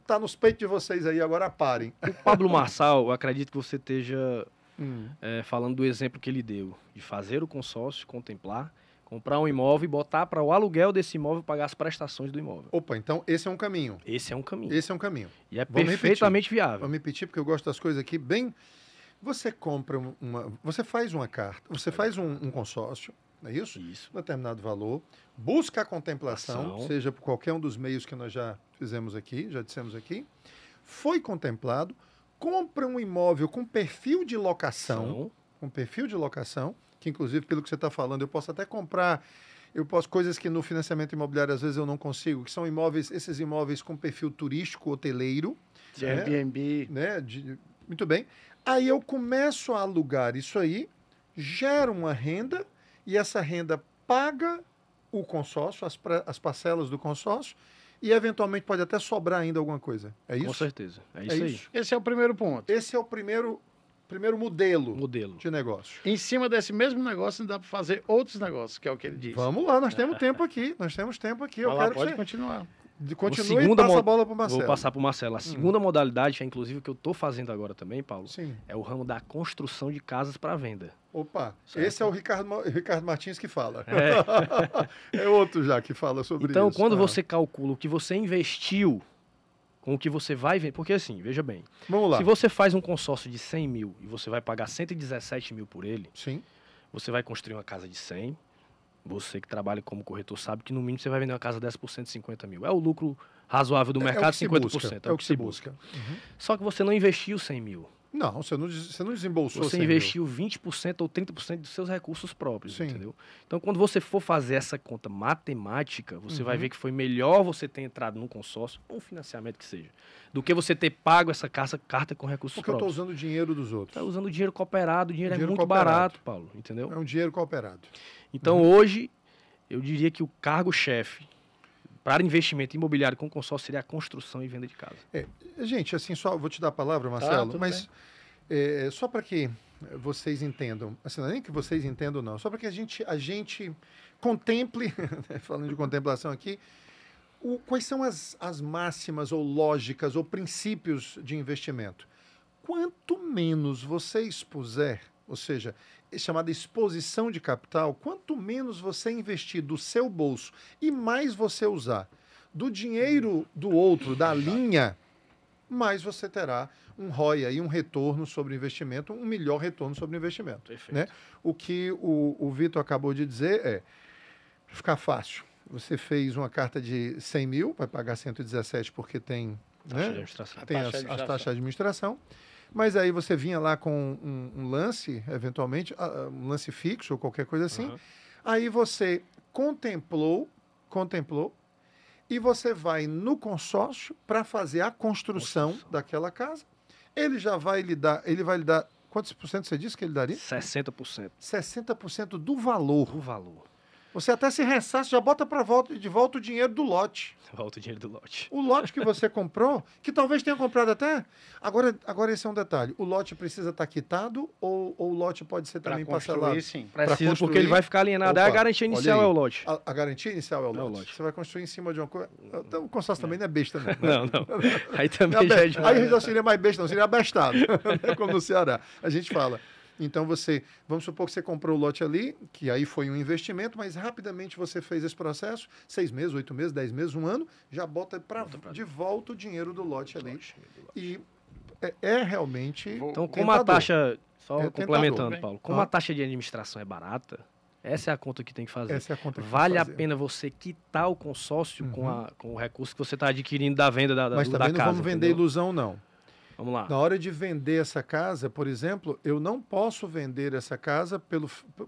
Tá nos peitos de vocês aí, agora parem. O Pablo Marçal, eu acredito que você esteja falando do exemplo que ele deu, de fazer o consórcio, contemplar, comprar um imóvel e botar para o aluguel desse imóvel pagar as prestações do imóvel. Opa, então esse é um caminho. Esse é um caminho. Esse é um caminho. E é Vamos perfeitamente viável. Vamos repetir, porque eu gosto das coisas aqui bem... Você compra você faz uma carta, você faz um consórcio, não é isso? Isso. Um determinado valor, busca a contemplação, Ação. seja por qualquer um dos meios que nós já fizemos aqui, já dissemos aqui, foi contemplado, compra um imóvel com perfil de locação, que inclusive, pelo que você está falando, eu posso até comprar, coisas que no financiamento imobiliário às vezes eu não consigo, que são esses imóveis com perfil turístico, hoteleiro, De né? Airbnb. né? Muito bem. Aí eu começo a alugar isso aí, gero uma renda e essa renda paga o consórcio, as parcelas do consórcio e eventualmente pode até sobrar ainda alguma coisa. É isso? Com certeza. É isso aí. Esse é o primeiro ponto. Esse é o primeiro modelo Modelo. de negócio. Em cima desse mesmo negócio, dá para fazer outros negócios, que é o que ele disse. Vamos lá, nós temos tempo aqui. Eu Vai lá, quero pode que continuar. Continua e passa a bola para o Marcelo. Vou passar para o Marcelo. A segunda modalidade, que é inclusive o que eu estou fazendo agora também, Paulo, Sim. é o ramo da construção de casas para venda. Opa, certo? Esse é o Ricardo Martins que fala. É, É outro já que fala sobre isso. então, quando você calcula o que você investiu com o que você vai vender... Porque assim, veja bem. Vamos lá. Se você faz um consórcio de 100 mil e você vai pagar 117 mil por ele, Sim. você vai construir uma casa de 100. Você que trabalha como corretor sabe que no mínimo você vai vender uma casa dessa por 150 mil. É o lucro razoável do mercado, 50%. É o que se busca. Uhum. Só que você não investiu 100 mil. Não, você não desembolsou Você 100 mil. investiu 20% ou 30% dos seus recursos próprios, Sim. entendeu? Então, quando você for fazer essa conta matemática, você vai ver que foi melhor você ter entrado num consórcio, ou um financiamento que seja, do que você ter pago essa carta com recursos Porque eu estou próprios. usando o dinheiro dos outros. Está usando dinheiro cooperado, o dinheiro é muito cooperado. barato, Paulo, entendeu? É um dinheiro cooperado. Então, hoje, eu diria que o cargo-chefe para investimento imobiliário com consórcio seria a construção e venda de casa. Gente, assim, só vou te dar a palavra, Marcelo, tudo mas só para que vocês entendam, assim, não é nem que vocês entendam, não, só para que a gente contemple, falando de contemplação aqui, quais são as máximas ou lógicas ou princípios de investimento. Quanto menos você expuser, ou seja, chamada exposição de capital, quanto menos você investir do seu bolso e mais você usar do dinheiro do outro, da linha, mais você terá um ROI aí, um retorno sobre o investimento, um melhor retorno sobre o investimento. Perfeito. Né? O que o Vitor acabou de dizer é, ficar fácil. Você fez uma carta de 100 mil, vai pagar 117 porque tem, Taxa de né? administração. Tem Taxa de as administração. taxas de administração. Mas aí você vinha lá com um lance, eventualmente, um lance fixo ou qualquer coisa assim. Uhum. Aí você contemplou, e você vai no consórcio para fazer a construção daquela casa. Ele vai lhe dar, quantos por cento você disse que ele daria? 60% 60% do valor. do valor. Você até se ressaça, já bota de volta o dinheiro do lote. Volta o dinheiro do lote. O lote que você comprou, que talvez tenha comprado até. Agora esse é um detalhe. O lote precisa estar quitado ou o lote pode ser Para também construir, parcelado? sim. Precisa, construir- porque ele vai ficar alienado. Aí a Opa, garantia olha inicial aí. é o lote. A garantia inicial é o É o lote. lote. Você vai construir em cima de uma coisa. Então, o consórcio também não é besta, não. Né? Não. Aí também já é demais. Aí já seria mais besta, não, seria abestado, como no Ceará. A gente fala. Então vamos supor que você comprou o lote ali, que aí foi um investimento, mas rapidamente você fez esse processo, 6 meses, 8 meses, 10 meses, 1 ano, já bota de volta o dinheiro do lote ali. E é realmente. Então, como a tentador. taxa, só É complementando, tentador, Paulo, como Ah. a taxa de administração é barata, essa é a conta que tem que fazer. Essa é a conta que Vale tem a que fazer. pena você quitar o consórcio Uhum. com o recurso que você está adquirindo da venda da Mas da também não casa. vamos vender entendeu? ilusão, não. Vamos lá. Na hora de vender essa casa, por exemplo, eu não posso vender essa casa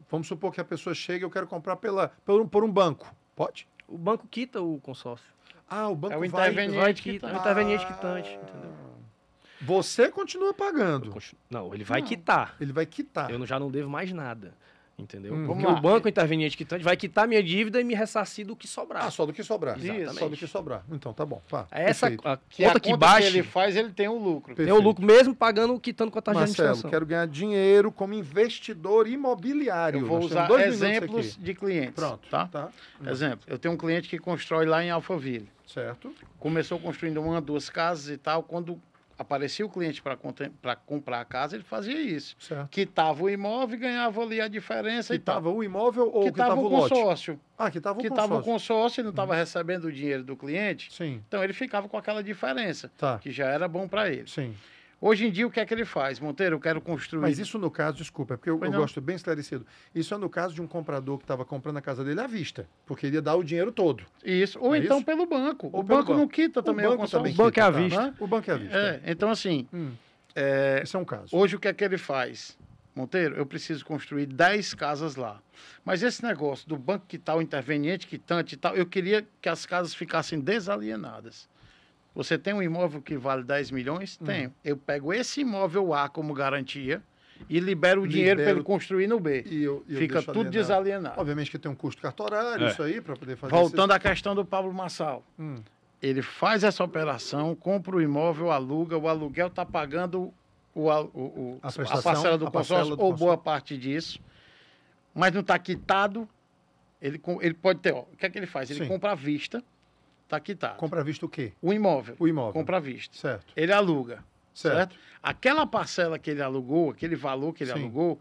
vamos supor que a pessoa chega e eu quero comprar por um banco. Pode? O banco quita o consórcio. Ah, o banco É o vai... interveniente Vai quitar. quitante. O interveniente quitante, entendeu? Você continua pagando. Não, ele vai Não. quitar. Ele vai quitar. Eu já não devo mais nada. Entendeu? Vamos Porque lá. o banco interveniente quitante vai quitar minha dívida e me ressarcir do que sobrar. Ah, só do que sobrar. Exatamente. Só do que sobrar. Então, tá bom. Pá, Essa perfeito. a Que a conta que conta baixa ele faz, ele tem o lucro. tem o lucro mesmo pagando, quitando com a taxa de Marcelo, administração. quero ganhar dinheiro como investidor imobiliário. Eu vou Nós usar temos 2 minutos exemplos aqui. de clientes. Pronto. Tá? Tá. Exemplo, eu tenho um cliente que constrói lá em Alphaville. Certo. Começou construindo 1, 2 casas e tal. Quando aparecia o cliente para comprar a casa, ele fazia isso. Certo. Quitava o imóvel e ganhava ali a diferença Quitava o imóvel ou quitava quitava o o lote? consórcio. Ah, quitava o Quitava o consórcio. consórcio, ele não estava recebendo o dinheiro do cliente. Sim. Então ele ficava com aquela diferença, Tá. que já era bom para ele. Sim. Hoje em dia, o que é que ele faz? Monteiro, eu quero construir. Mas isso no caso, desculpa, é porque eu Pois não. gosto bem esclarecido. Isso é no caso de um comprador que estava comprando a casa dele à vista, porque ele ia dar o dinheiro todo. Isso. Ou É então isso? pelo banco. Ou o pelo banco não banco. quita também o banco consórcio. também O banco é à quita, tá? vista. O banco é à vista. É, então assim, Hum, é, esse é um caso. hoje o que é que ele faz? Monteiro, eu preciso construir 10 casas lá. Mas esse negócio do banco quitar o interveniente, quitante e tal, eu queria que as casas ficassem desalienadas. Você tem um imóvel que vale 10 milhões? Tenho. Eu pego esse imóvel A como garantia e libero o dinheiro para Libero- ele construir no B. E eu Fica deixo tudo alienado. desalienado. Obviamente que tem um custo cartorário, É. isso aí, para poder fazer Voltando à questão do Pablo Massal. Hum. Ele faz essa operação, compra o imóvel, aluga, o aluguel está pagando A a prestação, parcela do a parcela consórcio, do ou consórcio. boa parte disso, mas não está quitado. Ele pode ter, ó, o que é que ele faz? Ele Sim. compra à vista, está quitado. Compra à vista o quê? O imóvel. O imóvel. Compra à vista. Certo. Ele aluga. Certo. Aquela parcela que ele alugou, aquele valor que ele Sim. alugou,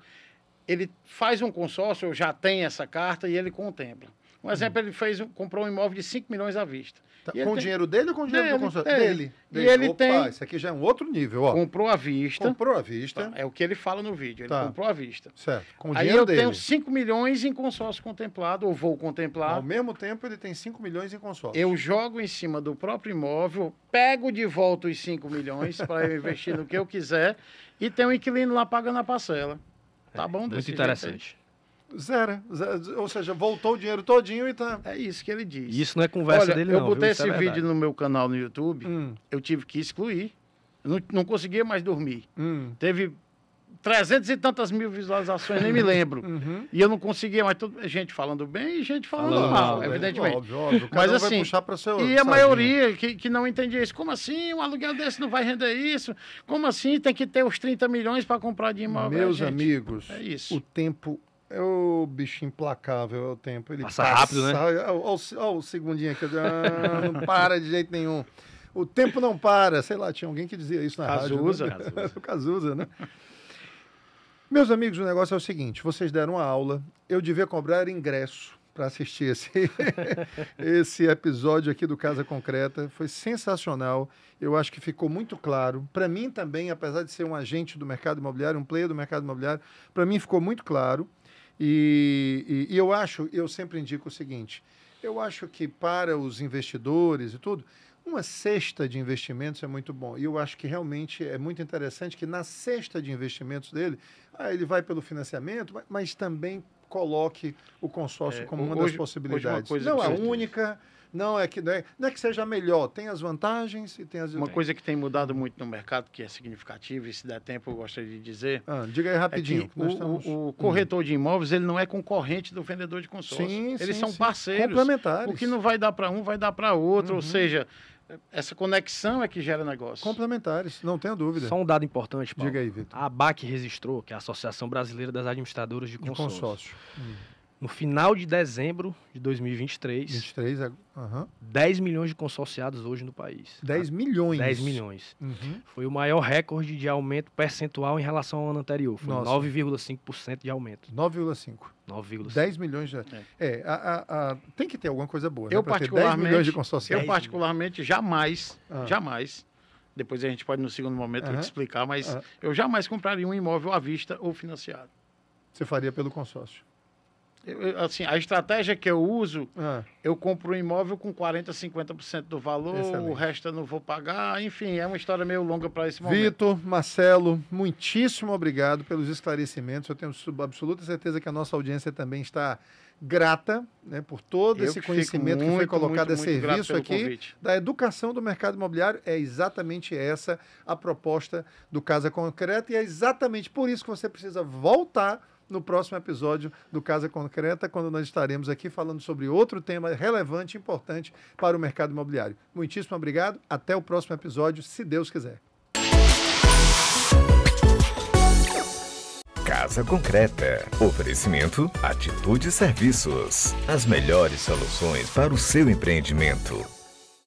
ele faz um consórcio, já tem essa carta e ele contempla. Um exemplo, ele comprou um imóvel de 5 milhões à vista. Tá, E ele com o tem- dinheiro dele ou com o dinheiro do Dele, consórcio? dele. Dele. E ele Opa, tem- isso aqui já é um outro nível, ó. Comprou à vista. Comprou à vista. É o que ele fala no vídeo. Ele Tá. comprou à vista. Certo. Com o Aí dinheiro eu dele. tenho 5 milhões em consórcio contemplado, ou vou contemplar. Ao mesmo tempo, ele tem 5 milhões em consórcio. Eu jogo em cima do próprio imóvel, pego de volta os 5 milhões para eu investir no que eu quiser e tem um inquilino lá pagando a parcela. Tá bom desse Muito jeito interessante. Zero. Ou seja, voltou o dinheiro todinho e tá... aí. É isso que ele diz. E isso não é conversa Olha, dele, eu não. botei viu? Isso é esse verdade. vídeo no meu canal no YouTube, eu tive que excluir. Eu não conseguia mais dormir. Teve 300 e tantas mil visualizações, nem me lembro. E eu não conseguia mais. Gente falando bem e gente falando Falando mal, mal, evidentemente. Óbvio. Cada Mas um assim, vai puxar para seu... e a maioria que não entendia isso. Como assim? Um aluguel desse não vai render isso? Como assim? Tem que ter os 30 milhões para comprar de imóvel. Meus gente. amigos, É isso. o tempo é o bicho implacável, é o tempo. Ele Passa rápido, né? Olha o segundinho aqui, não para de jeito nenhum. O tempo não para. Sei lá, tinha alguém que dizia isso na Cazuza. rádio. Né? O Cazuza, né? Meus amigos, o negócio é o seguinte, vocês deram uma aula, eu devia cobrar ingresso para assistir esse episódio aqui do Casa Concreta. Foi sensacional. Eu acho que ficou muito claro. Para mim também, apesar de ser um agente do mercado imobiliário, um player do mercado imobiliário, para mim ficou muito claro. E eu sempre indico o seguinte, eu acho que para os investidores e tudo, uma cesta de investimentos é muito bom. E eu acho que realmente é muito interessante que na cesta de investimentos dele, ele vai pelo financiamento, mas também coloque o consórcio como uma das possibilidades. coisa Não que é você- única, não é que seja a melhor. Tem as vantagens e tem as... Uma coisa que tem mudado muito no mercado, que é significativa, e se der tempo eu gostaria de dizer, diga aí é rapidinho. que que nós estamos... o corretor de imóveis ele não é concorrente do vendedor de consórcio. Eles são parceiros. Complementares. O que não vai dar para um, vai dar para outro. Ou seja, essa conexão é que gera negócio. Complementares, não tenha dúvida. Só um dado importante, Paulo. Diga aí, Vitor. A ABAC registrou, que é a Associação Brasileira das Administradoras de De Consórcio. consórcio. No final de dezembro de 2023, 23, 10 milhões de consorciados hoje no país. 10 milhões. 10 milhões. Uhum. Foi o maior recorde de aumento percentual em relação ao ano anterior. Foi Nossa. 9,5% de aumento. 9,5. 9,5%. 10 milhões de... tem que ter alguma coisa boa, Eu né? Pra ter 10 milhões de Eu consorciados. particularmente jamais, depois a gente pode no segundo momento eu te explicar, mas eu jamais compraria um imóvel à vista ou financiado. Você faria pelo consórcio. Assim, a estratégia que eu uso, Ah, eu compro um imóvel com 40%, 50% do valor, Excelente. o resto eu não vou pagar, enfim, é uma história meio longa para esse momento. Vitor, Marcelo, muitíssimo obrigado pelos esclarecimentos. Eu tenho absoluta certeza que a nossa audiência também está grata, né, por todo Eu esse que fico conhecimento que foi muito, colocado muito, a muito grato serviço pelo aqui convite. da educação do mercado imobiliário. É exatamente essa a proposta do Casa Concreta e é exatamente por isso que você precisa voltar no próximo episódio do Casa Concreta, quando nós estaremos aqui falando sobre outro tema relevante e importante para o mercado imobiliário. Muitíssimo obrigado. Até o próximo episódio, se Deus quiser. Casa Concreta. Oferecimento Atitude Serviços. As melhores soluções para o seu empreendimento.